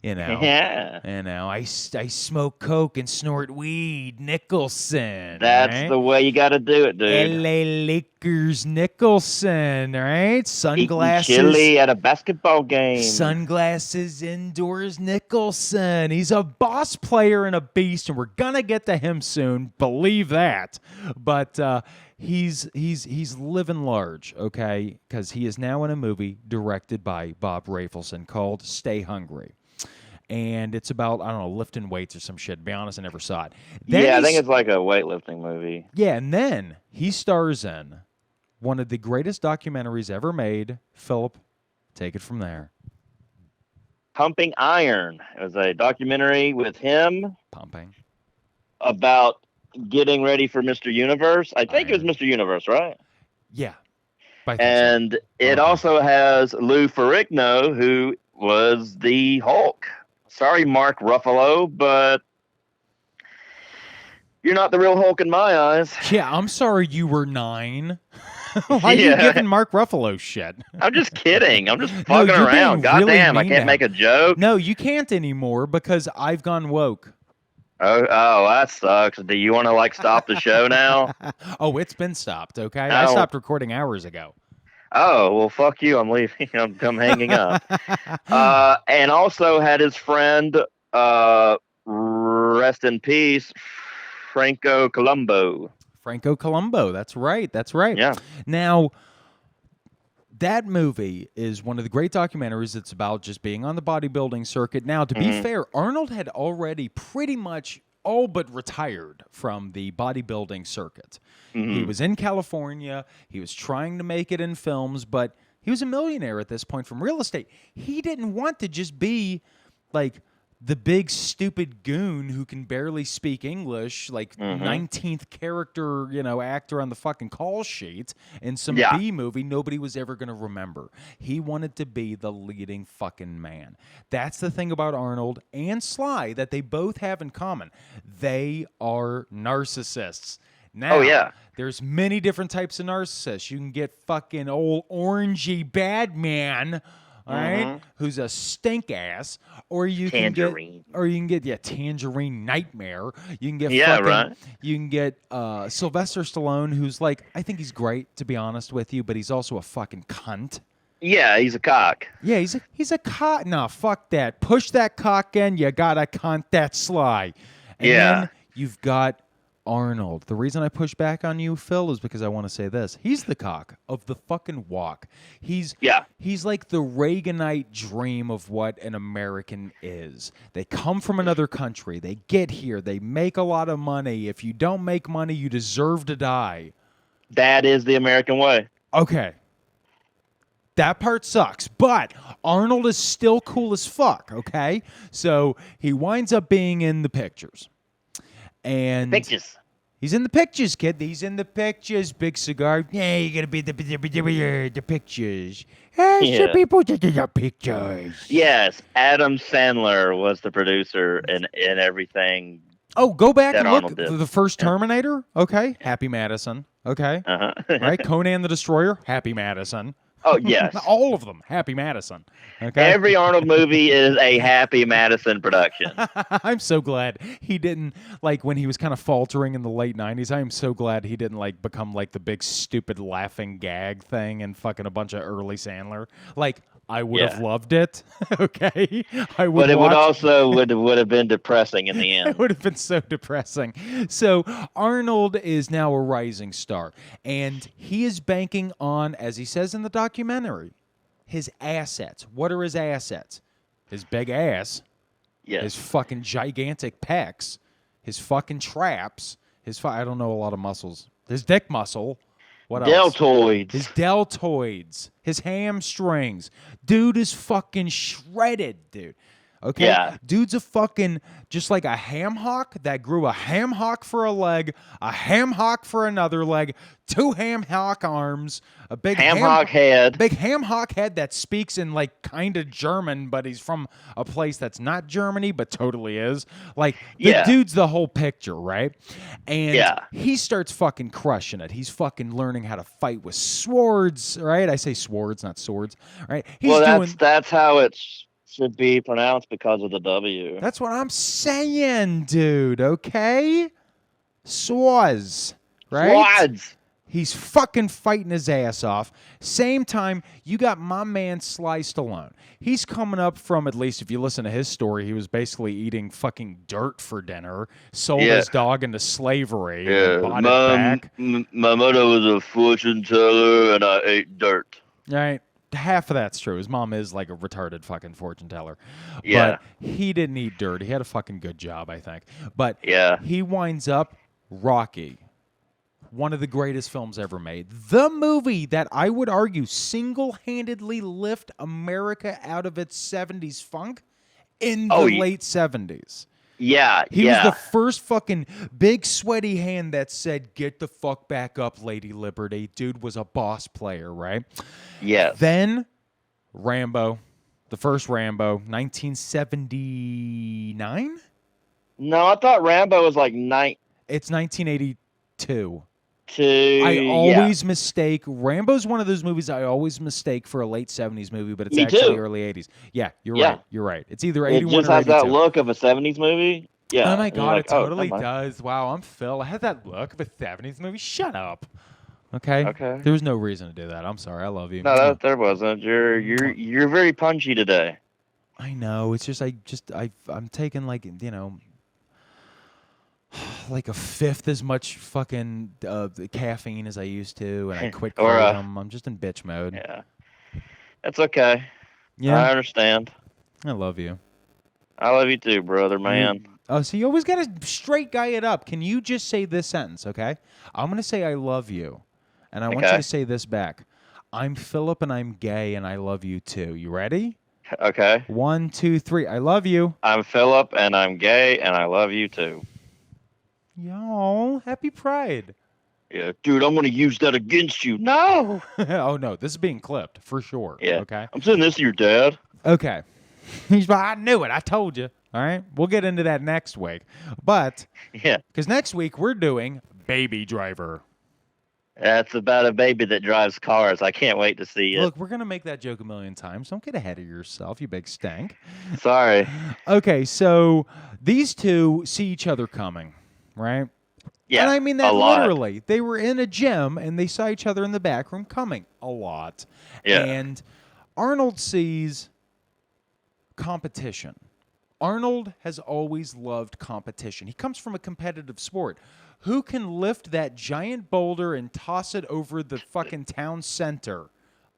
You know, I smoke coke and snort weed, Nicholson. That's the way you got to do it, dude. L.A. Lakers, Nicholson, right? Sunglasses. Eating chili at a basketball game. Sunglasses indoors, Nicholson. He's a boss player and a beast, and we're gonna get to him soon. Believe that. But he's living large, okay? Because he is now in a movie directed by Bob Rafelson called Stay Hungry. And it's about, I don't know, lifting weights or some shit. To be honest, I never saw it. I think it's like a weightlifting movie. Yeah, and then he stars in one of the greatest documentaries ever made. Philip, take it from there. Pumping Iron. It was a documentary with him. Pumping. About getting ready for Mr. Universe. I think it was Mr. Universe, right? Yeah. And it also has Lou Ferrigno, who was the Hulk. Sorry, Mark Ruffalo, but you're not the real Hulk in my eyes. Yeah, I'm sorry you were 9. Why are you giving Mark Ruffalo shit? I'm just kidding. I'm just fucking around. Goddamn, I can't make a joke. No, you can't anymore because I've gone woke. Oh, that sucks. Do you want to stop the show now? Oh, it's been stopped, okay? I stopped recording hours ago. Oh, well, fuck you. I'm leaving. I'm hanging up. And also had his friend, rest in peace, Franco Columbo. Franco Columbo. That's right. Yeah. Now, that movie is one of the great documentaries. It's about just being on the bodybuilding circuit. Now, to be fair, Arnold had already pretty much all but retired from the bodybuilding circuit. He was in California. He was trying to make it in films, but he was a millionaire at this point from real estate. He didn't want to just be like the big stupid goon who can barely speak English, like 19th character, actor on the fucking call sheet in some B movie nobody was ever going to remember. He wanted to be the leading fucking man. That's the thing about Arnold and Sly that they both have in common. They are narcissists. Now, there's many different types of narcissists. You can get fucking old orangey bad man, all right, who's a stink ass, or you can get tangerine nightmare. You can get you can get Sylvester Stallone, who's like, I think he's great, to be honest with you, but he's also a fucking cunt. Yeah, he's a cock. Yeah, he's a cock. No, fuck that. Push that cock in, you gotta cunt that Sly. And then you've got Arnold. The reason I push back on you, Phil, is because I want to say this. He's the cock of the fucking walk. He's like the Reaganite dream of what an American is. They come from another country. They get here. They make a lot of money. If you don't make money, you deserve to die. That is the American way. Okay. That part sucks, but Arnold is still cool as fuck, okay? So he winds up being in the pictures. And pictures. He's in the pictures, kid. He's in the pictures. Big cigar. Yeah, you gotta be the pictures. Hey, people to the pictures. Yes, Adam Sandler was the producer and everything. Oh, go back and look. The first Terminator. Okay, Happy Madison. Okay, right. Conan the Destroyer. Happy Madison. Oh, yes. All of them. Happy Madison. Okay. Every Arnold movie is a Happy Madison production. I'm so glad he didn't, like, when he was kind of faltering in the late 90s, I am so glad he didn't, like, become, like, the big stupid laughing gag thing and fucking a bunch of early Sandler. Like, I would have loved it. Okay. But it would have been depressing in the end. It would have been so depressing. So Arnold is now a rising star, and he is banking on, as he says in the documentary, his assets. What are his assets? His big ass. Yes. His fucking gigantic pecs. His fucking traps. I don't know a lot of muscles. His dick muscle. What else? Deltoids. His deltoids. His hamstrings. Dude is fucking shredded, dude. Okay? Yeah. Dude's a fucking, just like a ham hock that grew a ham hock for a leg, a ham hock for another leg, 2 ham hock arms, a big ham hock head. Big ham hock head that speaks in like kind of German, but he's from a place that's not Germany, but totally is. Like, the dude's the whole picture, right? And he starts fucking crushing it. He's fucking learning how to fight with swords, right? I say swords, not swords, right? That's how it's should be pronounced because of the W. That's what I'm saying, dude, okay? Swords, right? Swords. He's fucking fighting his ass off. Same time, you got my man Sly Stallone. He's coming up from, at least if you listen to his story, he was basically eating fucking dirt for dinner, sold his dog into slavery, and bought it back. My mother was a fortune teller, and I ate dirt. Right. Half of that's true. His mom is like a retarded fucking fortune teller. Yeah. But he didn't eat dirt. He had a fucking good job, I think. But he winds up Rocky. One of the greatest films ever made. The movie that I would argue single-handedly lift America out of its 70s funk in the late 70s. Yeah, He was the first fucking big sweaty hand that said, "Get the fuck back up, Lady Liberty." Dude was a boss player, right? Yes. Then Rambo, the first Rambo, 1979? No, I thought Rambo was like It's 1982. I always mistake. Rambo's one of those movies I always mistake for a late 70s movie, but it's actually early 80s. Yeah, you're right. You're right. It's either 81 or 82. It just has that look of a 70s movie. Yeah. Oh my God, it totally does. Wow, I'm Phil. I had that look of a 70s movie. Shut up. Okay. There was no reason to do that. I'm sorry. I love you. No, there wasn't. You're very punchy today. I know. It's just I'm taking like, like a fifth as much fucking caffeine as I used to, and I quit kratom. I'm just in bitch mode. Yeah. It's okay. Yeah, I understand. I love you. I love you too, brother, man. Oh, so you always got to straight guy it up. Can you just say this sentence, okay? I'm going to say I love you, and I want you Okay. to say this back. I'm Philip, and I'm gay, and I love you too. You ready? Okay. 1, 2, 3. I love you. I'm Philip, and I'm gay, and I love you too. Yo, happy Pride. Yeah, dude, I'm gonna use that against you. No. Oh, no, this is being clipped for sure. Yeah. Okay? I'm sending this to your dad. Okay. He's like, I knew it. I told you. All right? We'll get into that next week. But, Yeah. because next week we're doing Baby Driver. That's about a baby that drives cars. I can't wait to see it. Look, we're going to make that joke a million times. Don't get ahead of yourself, you big stank. Sorry. Okay, so these two see each other coming, right? Yeah. And I mean that a lot. literally. They were in a gym and they saw each other in the back room coming a lot. Yeah. And Arnold sees competition. Arnold has always loved competition. He comes from a competitive sport. Who can lift that giant boulder and toss it over the fucking town center?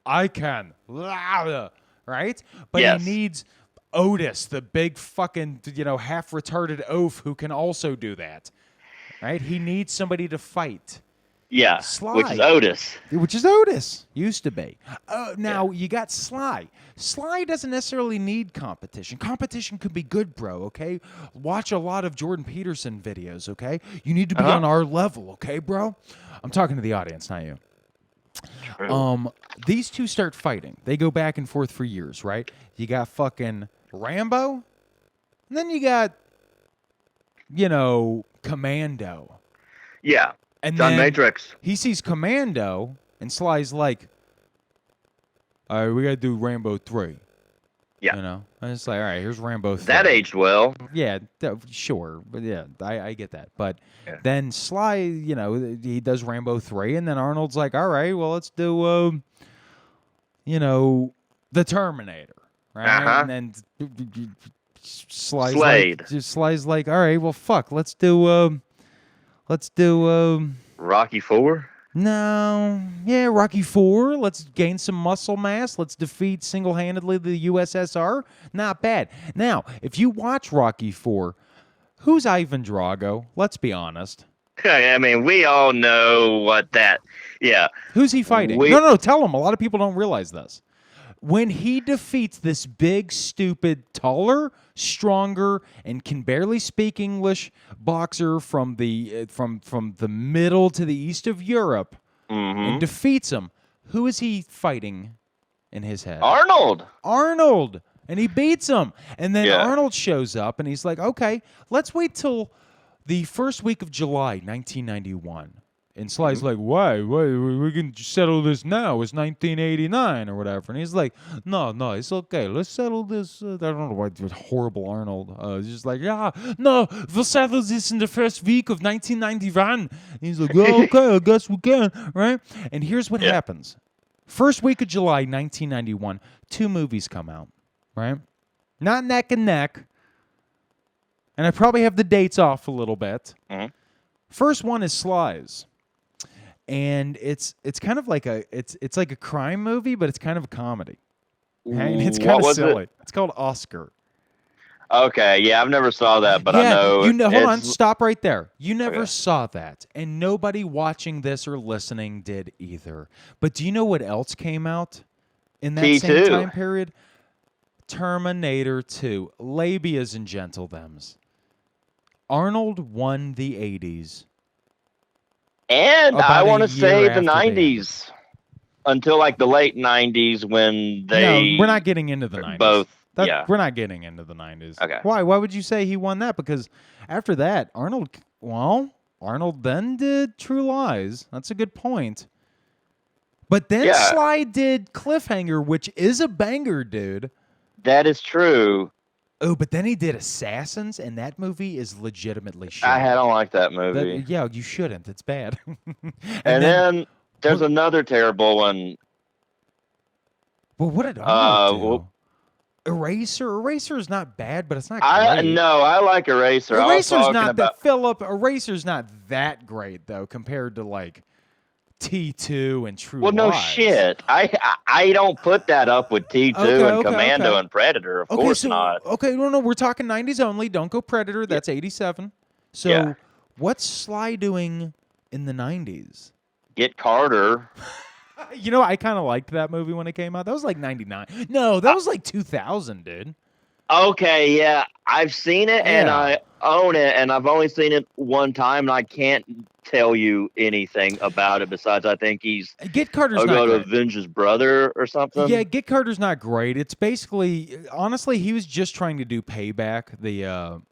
I can. Right? But Yes. he needs Otis, the big fucking, half-retarded oaf who can also do that. Right? He needs somebody to fight. Yeah. Sly. Which is Otis. Which is Otis. Used to be. Now, you got Sly. Sly doesn't necessarily need competition. Competition could be good, bro, okay? Watch a lot of Jordan Peterson videos, okay? You need to be on our level, okay, bro? I'm talking to the audience, not you. True. These two start fighting. They go back and forth for years, right? You got fucking Rambo, and then you got, Commando. Yeah. And John then Matrix. he sees Commando, and Sly's like, all right, we got to do Rambo 3. Yeah. And it's like, all right, here's Rambo 3. That aged well. Yeah, sure. But yeah, I get that. But Yeah. then Sly, he does Rambo 3, and then Arnold's like, all right, well, let's do, The Terminator, right? Uh-huh. And then Sly's Slade. Sly's like, all right, well, fuck, let's do, Rocky 4. no, yeah, Rocky 4. Let's gain some muscle mass. Let's defeat single-handedly the USSR. Not bad. Now, if you watch Rocky 4, who's Ivan Drago? Let's be honest. I mean, we all know what that. Yeah. Who's he fighting? No, tell him. A lot of people don't realize this. When he defeats this big, stupid, taller, stronger, and can barely speak English boxer from the middle to the east of Europe, and defeats him, who is he fighting in his head? Arnold. And he beats him. And then Arnold shows up, and he's like, okay, let's wait till the first week of July, 1991. And Sly's like, why? We can settle this now. It's 1989 or whatever. And he's like, no, it's okay. Let's settle this. I don't know why. Horrible Arnold. He's just like, no, we'll settle this in the first week of 1991. And he's like, oh, okay, I guess we can, right? And here's what happens. First week of July, 1991, 2 movies come out, right? Not neck and neck. And I probably have the dates off a little bit. First one is Sly's. And it's kind of like it's like a crime movie, but it's kind of a comedy. And it's kind of silly. It's called Oscar. Okay, yeah, I've never saw that, but yeah, I know. Hold on, stop right there. You never saw that, and nobody watching this or listening did either. But do you know what else came out in that same T2. time period? Terminator 2, labias and gentlethems. Arnold won the 80s. And I About want a to say year the after the 90s until like the late 90s when they. No, we're not getting into the 90s. Both. We're not getting into the 90s. Okay. Why? Why would you say he won that? Because after that, Arnold then did True Lies. That's a good point. But then Sly did Cliffhanger, which is a banger, dude. That is true. Oh, but then he did Assassins, and that movie is legitimately shit. I don't like that movie. Yeah, you shouldn't. It's bad. and then there's another terrible one. Well, what did Arnold do? Eraser is not bad, but it's not great. No, I like Eraser. Eraser's not that Philip. Eraser's not that great though compared to like T2 and True Well, no Lies. shit. I don't put that up with T2 and Commando and Predator. Of course not. Okay, no, we're talking 90s only. Don't go Predator. That's 87. So what's Sly doing in the 90s? Get Carter. You know, I kind of liked that movie when it came out. That was like 99. No, that was like 2000, dude. Okay, yeah. I've seen it and I own it, and I've only seen it one time, and I can't tell you anything about it besides I think he's Get Carter's not going to great. avenge his brother or something. Yeah, Get Carter's not great. It's basically, honestly, he was just trying to do Payback, the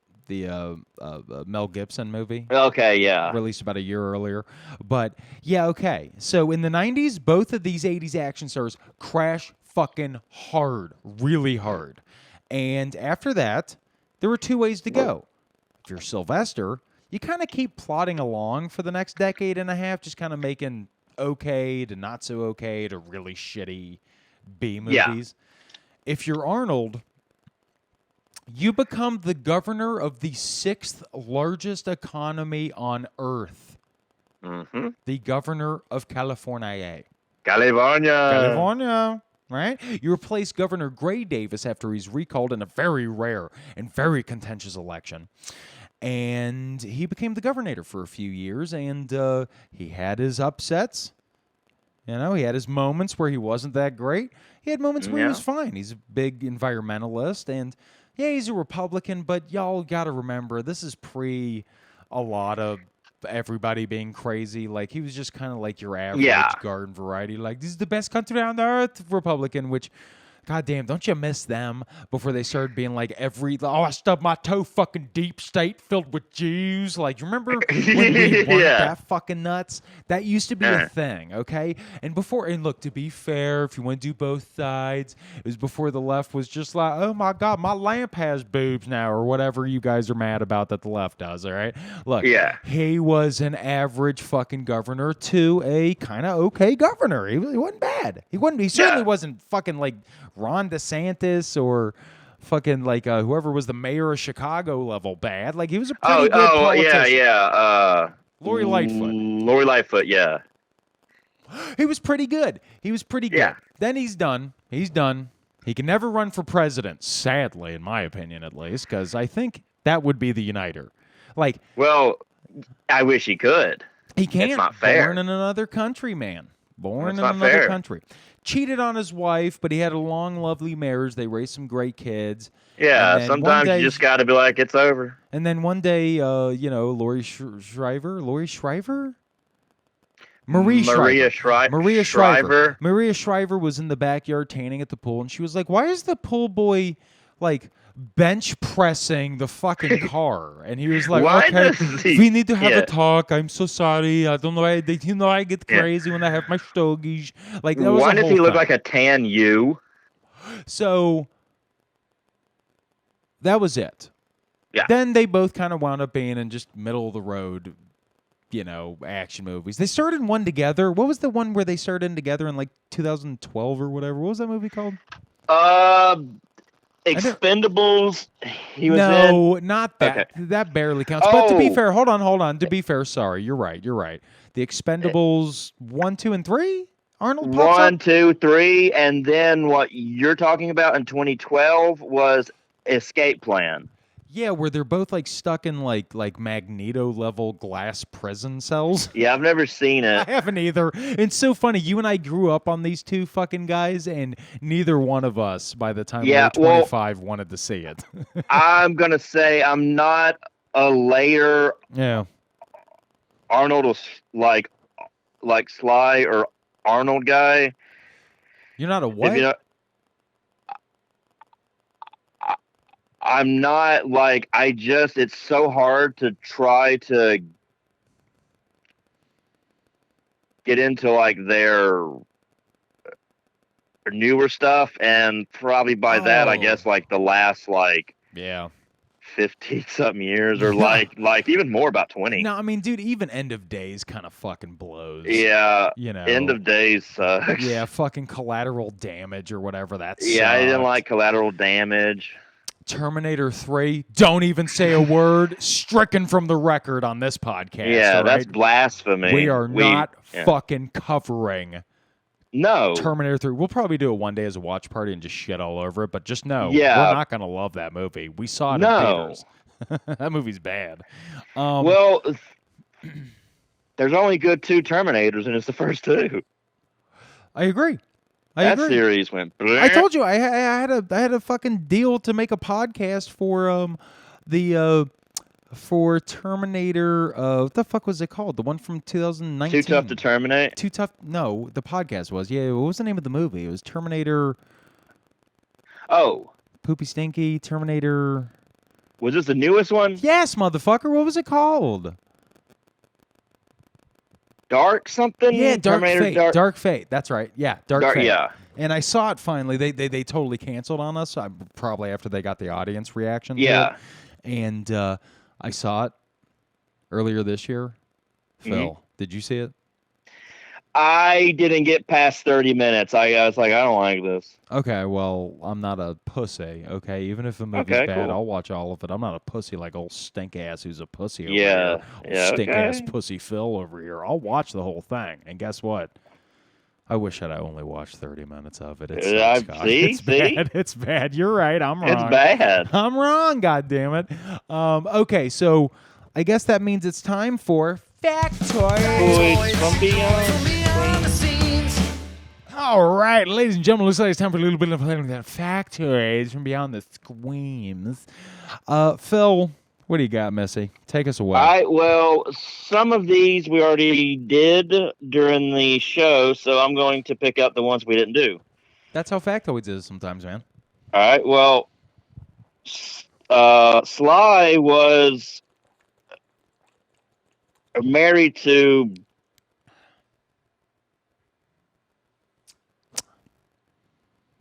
Mel Gibson movie. Okay, yeah. Released about a year earlier. But, yeah, okay. So, in the 90s, both of these 80s action stars crash fucking hard. Really hard. And after that, there were two ways to go. If you're Sylvester, you kind of keep plodding along for the next decade and a half, just kind of making okay to not so okay to really shitty B movies. Yeah. If you're Arnold, you become the governor of the 6th largest economy on Earth. Mm-hmm. The governor of California. California. Right? You replace Governor Gray Davis after he's recalled in a very rare and very contentious election. And he became the governor for a few years, and he had his upsets. You know, he had his moments where he wasn't that great. He had moments where he was fine. He's a big environmentalist, and yeah, he's a Republican, but y'all got to remember, this is pre a lot of everybody being crazy. Like, he was just kind of like your average garden variety. Like, this is the best country on earth, Republican, which, goddamn, don't you miss them before they started being like I stubbed my toe, fucking deep state filled with Jews. Like, you remember when we weren't that fucking nuts? That used to be a thing, okay? And look, to be fair, if you want to do both sides, it was before the left was just like, oh my God, my lamp has boobs now, or whatever you guys are mad about that the left does, all right? Look, he was an average fucking governor to a kind of okay governor. He wasn't bad. He certainly wasn't fucking like Ron DeSantis or fucking like whoever was the mayor of Chicago level bad. Like, he was a pretty good politician. Lori Lightfoot, yeah. He was pretty good. Yeah. Then he's done. He can never run for president, sadly, in my opinion, at least, because I think that would be the uniter. Like, well, I wish he could. He can't. It's not fair. Born in another country, man. Born in another country. Cheated on his wife, but he had a long, lovely marriage. They raised some great kids. Yeah, sometimes you just got to be like, it's over. And then one day, Maria Shriver? Maria Shriver was in the backyard tanning at the pool, and she was like, why is the pool boy, like, bench pressing the fucking car? And he was like, we need to have a talk. I'm so sorry. I don't know. I get crazy when I have my stogies. Like, that was why does he look like a tan you? So that was it. Yeah. Then they both kind of wound up being in just middle of the road, action movies. They started in one together. What was the one where they started in together in like 2012 or whatever? What was that movie called? Expendables. He was no, in? Not that. Okay. That barely counts. But to be fair, hold on. To be fair, sorry, you're right. The Expendables 1, 2, and 3. Arnold pops 1, up? 2, 3, and then what you're talking about in 2012 was Escape Plan. Yeah, where they're both like stuck in like Magneto level glass prison cells. Yeah, I've never seen it. I haven't either. It's so funny. You and I grew up on these two fucking guys, and neither one of us, by the time we were 25, wanted to see it. I'm gonna say I'm not a later. Yeah. Arnold was like Sly or Arnold guy. You're not a what? I'm not like, it's so hard to try to get into like their newer stuff. And probably by that, I guess like the last 50 something years or like even more, about 20. No, I mean, dude, even End of Days kind of fucking blows. Yeah. End of Days sucks. Yeah. Fucking Collateral Damage or whatever. That sucks. Yeah. I didn't like Collateral Damage. Terminator 3, don't even say a word, stricken from the record on this podcast. Yeah, all that's right? blasphemy. We are not yeah. fucking covering No. Terminator 3. We'll probably do it one day as a watch party and just shit all over it, but just know, Yeah. we're not going to love that movie. We saw it in theaters. That movie's bad. Well, there's only good 2 Terminators, and it's the first 2. I agree. That series went. I told you I had a fucking deal to make a podcast for for Terminator. What the fuck was it called? The one from 2019. Too Tough to Terminate. Too Tough. No, the podcast was. Yeah, what was the name of the movie? It was Terminator. Oh, Poopy Stinky Terminator. was this the newest one? Yes, motherfucker. What was it called? Dark something? Yeah, Dark Terminator Fate. Dark Fate. That's right. Yeah, Dark Fate. Yeah. And I saw it finally. They totally canceled on us. Probably after they got the audience reaction. Yeah. To it. And I saw it earlier this year. Phil, did you see it? I didn't get past 30 minutes. I was like, I don't like this. Okay, well, I'm not a pussy, okay? Even if the movie's Okay, bad, cool. I'll watch all of it. I'm not a pussy like old stink-ass who's a pussy over Yeah, here. yeah, Stink-ass okay. pussy Phil over here. I'll watch the whole thing. And guess what? I wish I'd only watched 30 minutes of it. It sucks, God. It's bad. It's bad. You're right. I'm wrong. It's bad. I'm wrong, goddammit. Okay, so I guess that means it's time for Factoid. Boys from beyond. Beyond the scenes. All right, ladies and gentlemen, looks like it's time for a little bit of Factoids from beyond the screams. Phil, what do you got, Missy? Take us away. All right, well, some of these we already did during the show, so I'm going to pick up the ones we didn't do. That's how Factoids is sometimes, man. All right, well, Sly was married to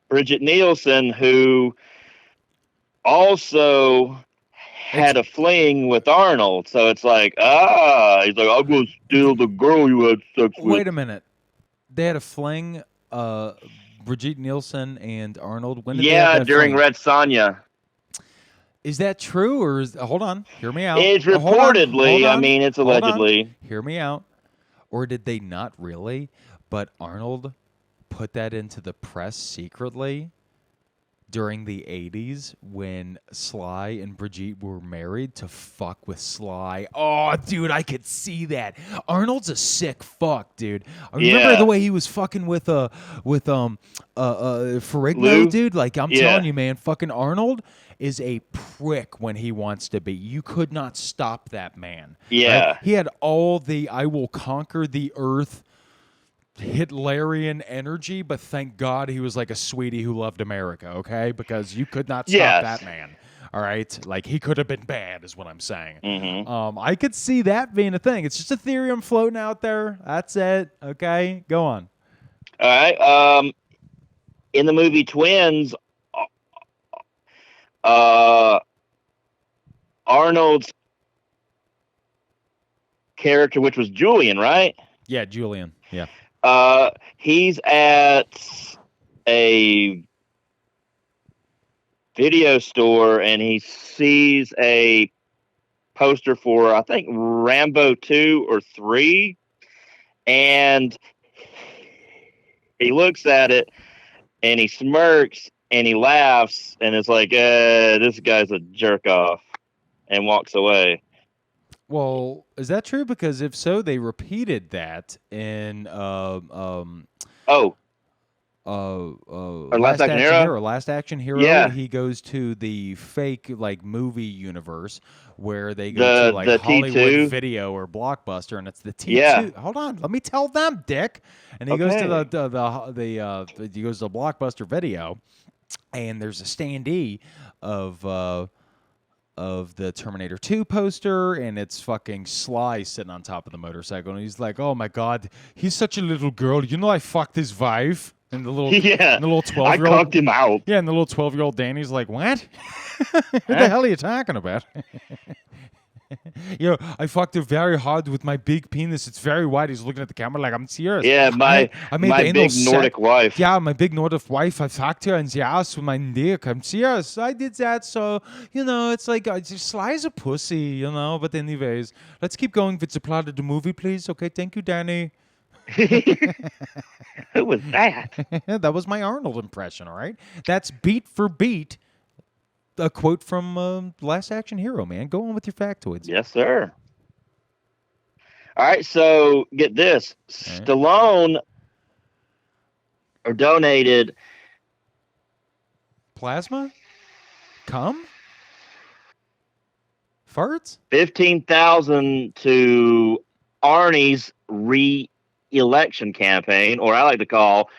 Bridget Nielsen, who also had a fling with Arnold. So it's like, he's like, I'm going to steal the girl you had sex with. Wait a minute. They had a fling, Brigitte Nielsen and Arnold. When did they have that during fling? Red Sonja. Is that true, or is... Hold on. Hear me out. It's Hold on, reportedly, hold on, I mean, it's hold on. allegedly. Hear me out. Or did they not really? But Arnold put that into the press secretly during the 80s when Sly and Brigitte were married to fuck with Sly. Oh, dude, I could see that. Arnold's a sick fuck, dude. I remember Yeah. the way he was fucking with Ferrigno, Lou? dude. Like, I'm Yeah. telling you, man, fucking Arnold is a prick when he wants to be. You could not stop that man. Yeah. Right? He had all the I will conquer the earth Hitlerian energy, but thank God he was like a sweetie who loved America, okay? Because you could not stop Yes. that man. All right? Like, he could have been bad, is what I'm saying. Mm-hmm. I could see that being a thing. It's just a theory I'm floating out there. That's it. Okay? Go on. All right. In the movie Twins, Arnold's character, which was Julian, right? Yeah, Julian. Yeah. He's at a video store and he sees a poster for, I think, Rambo 2 or 3. And he looks at it and he smirks and he laughs and it's like, this guy's a jerk off, and walks away. Well, is that true? Because if so, they repeated that in Last Action Hero? Last Action Hero. Yeah. He goes to the fake like movie universe where they go to like the Hollywood T2? Video or Blockbuster, and it's the T2. Yeah. Hold on, let me tell them, Dick. And he goes to Okay. he goes to Blockbuster Video, and there's a standee of the Terminator 2 poster, and it's fucking Sly sitting on top of the motorcycle, and he's like, "Oh my God, he's such a little girl. You know, I fucked his wife." And the little, Yeah. and the little I 12-year-old, cocked him out. yeah, and the little 12-year-old Danny's like, "What? What the hell are you talking about?" I fucked her very hard with my big penis. It's very wide. He's looking at the camera like I'm serious. Yeah, I made my the anal big Nordic wife. Yeah, my big Nordic wife. I fucked her in the ass with my dick. I'm serious. I did that. So, it's like just sly as a pussy, But anyways, let's keep going with the plot of the movie, please. Okay, thank you, Danny. Who was that? That was my Arnold impression, all right? That's beat for beat a quote from Last Action Hero, man. Go on with your factoids. Yes, sir. All right, so get this. All right. Stallone donated Plasma? Cum? Farts? $15,000 to Arnie's re-election campaign, or I like to call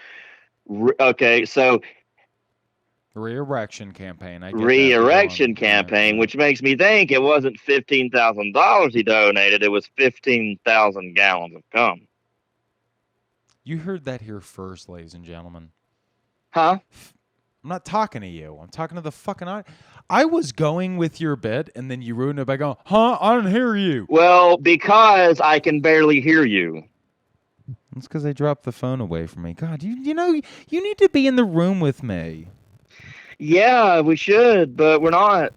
Re-erection campaign. I get that. re-erection campaign, which makes me think it wasn't $15,000 he donated; it was 15,000 gallons of cum. You heard that here first, ladies and gentlemen. Huh? I'm not talking to you. I'm talking to the fucking audience. I was going with your bit, and then you ruined it by going, huh? I didn't hear you. Well, because I can barely hear you. It's because I dropped the phone away from me. God, you need to be in the room with me. Yeah, we should, but we're not.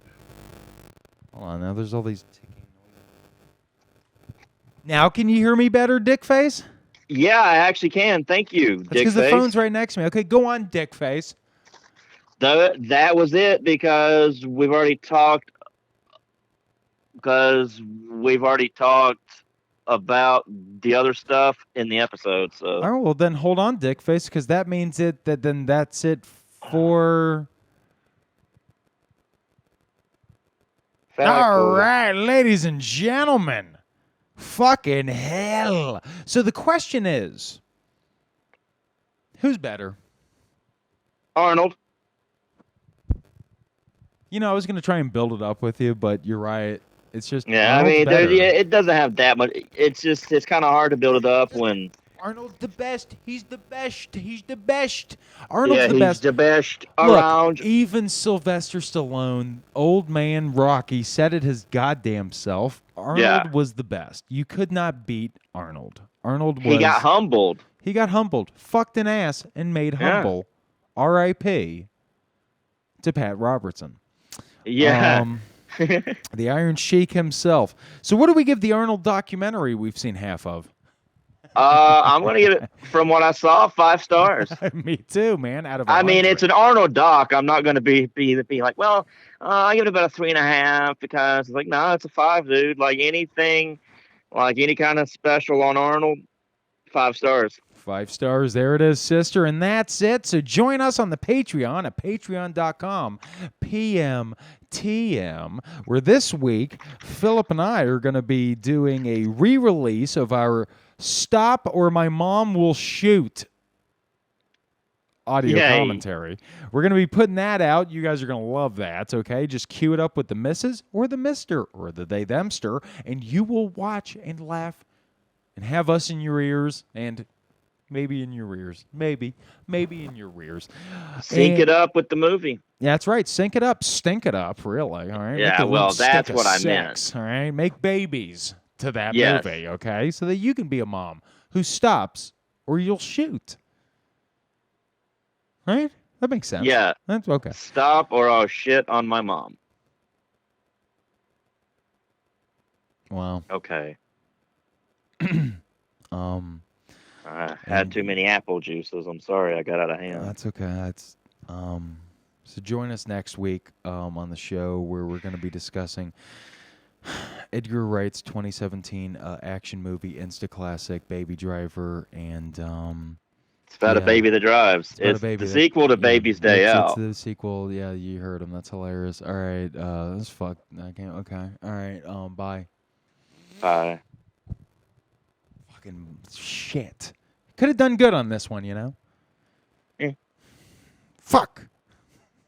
Hold on, now there's all these ticking noises. Now can you hear me better, Dickface? Yeah, I actually can. Thank you, That's because the phone's right next to me. Okay, go on, Dickface. That was it because we've already talked. Because we've already talked about the other stuff in the episode. So. All right, well then hold on, Dickface, because that means that's it for. All right, ladies and gentlemen. Fucking hell. So the question is, who's better? Arnold. I was going to try and build it up with you, but you're right. It's just Arnold's better. It doesn't have that much. It's kind of hard to build it up when Arnold's the best. He's the best. He's the best. Arnold's the he's best. the best Look, around. even Sylvester Stallone, old man Rocky, said it his goddamn self. Arnold was the best. You could not beat Arnold. He got humbled. He got humbled, fucked an ass, and made humble. R.I.P. to Pat Robertson. Yeah. The Iron Sheik himself. So what do we give the Arnold documentary we've seen half of? I'm going to give it, from what I saw, 5 stars. Me too, man. Out of it's an Arnold doc. I'm not going to be like, well, I give it about a 3.5 because it's like, no, it's a 5, dude. Like anything, like any kind of special on Arnold, 5 stars. 5 stars. There it is, sister. And that's it. So join us on the Patreon at patreon.com, PMTM, where this week, Phillip and I are going to be doing a re-release of our Stop or My Mom Will Shoot audio commentary. We're going to be putting that out. You guys are going to love that, okay? Just cue it up with the missus or the mister or the they-themster, and you will watch and laugh and have us in your ears and maybe in your ears. Maybe in your ears. Sync it up with the movie. Yeah, that's right. Sync it up. Stink it up, really. All right? Yeah, well, that's what I meant. All right? Make babies to that movie, okay? So that you can be a mom who stops or you'll shoot. Right? That makes sense. Yeah. That's okay. Stop or I'll shit on my mom. Wow. Okay. I had too many apple juices. I'm sorry, I got out of hand. That's okay. That's so join us next week on the show where we're going to be discussing Edgar Wright's 2017 action movie Insta Classic Baby Driver, and it's about a baby that drives. It's the sequel to Baby's Day Out. It's the sequel. Yeah, you heard him. That's hilarious. All right, that's fuck. I can't. Okay. All right. Bye. Bye. Fucking shit. Could have done good on this one, you know? Yeah. Fuck.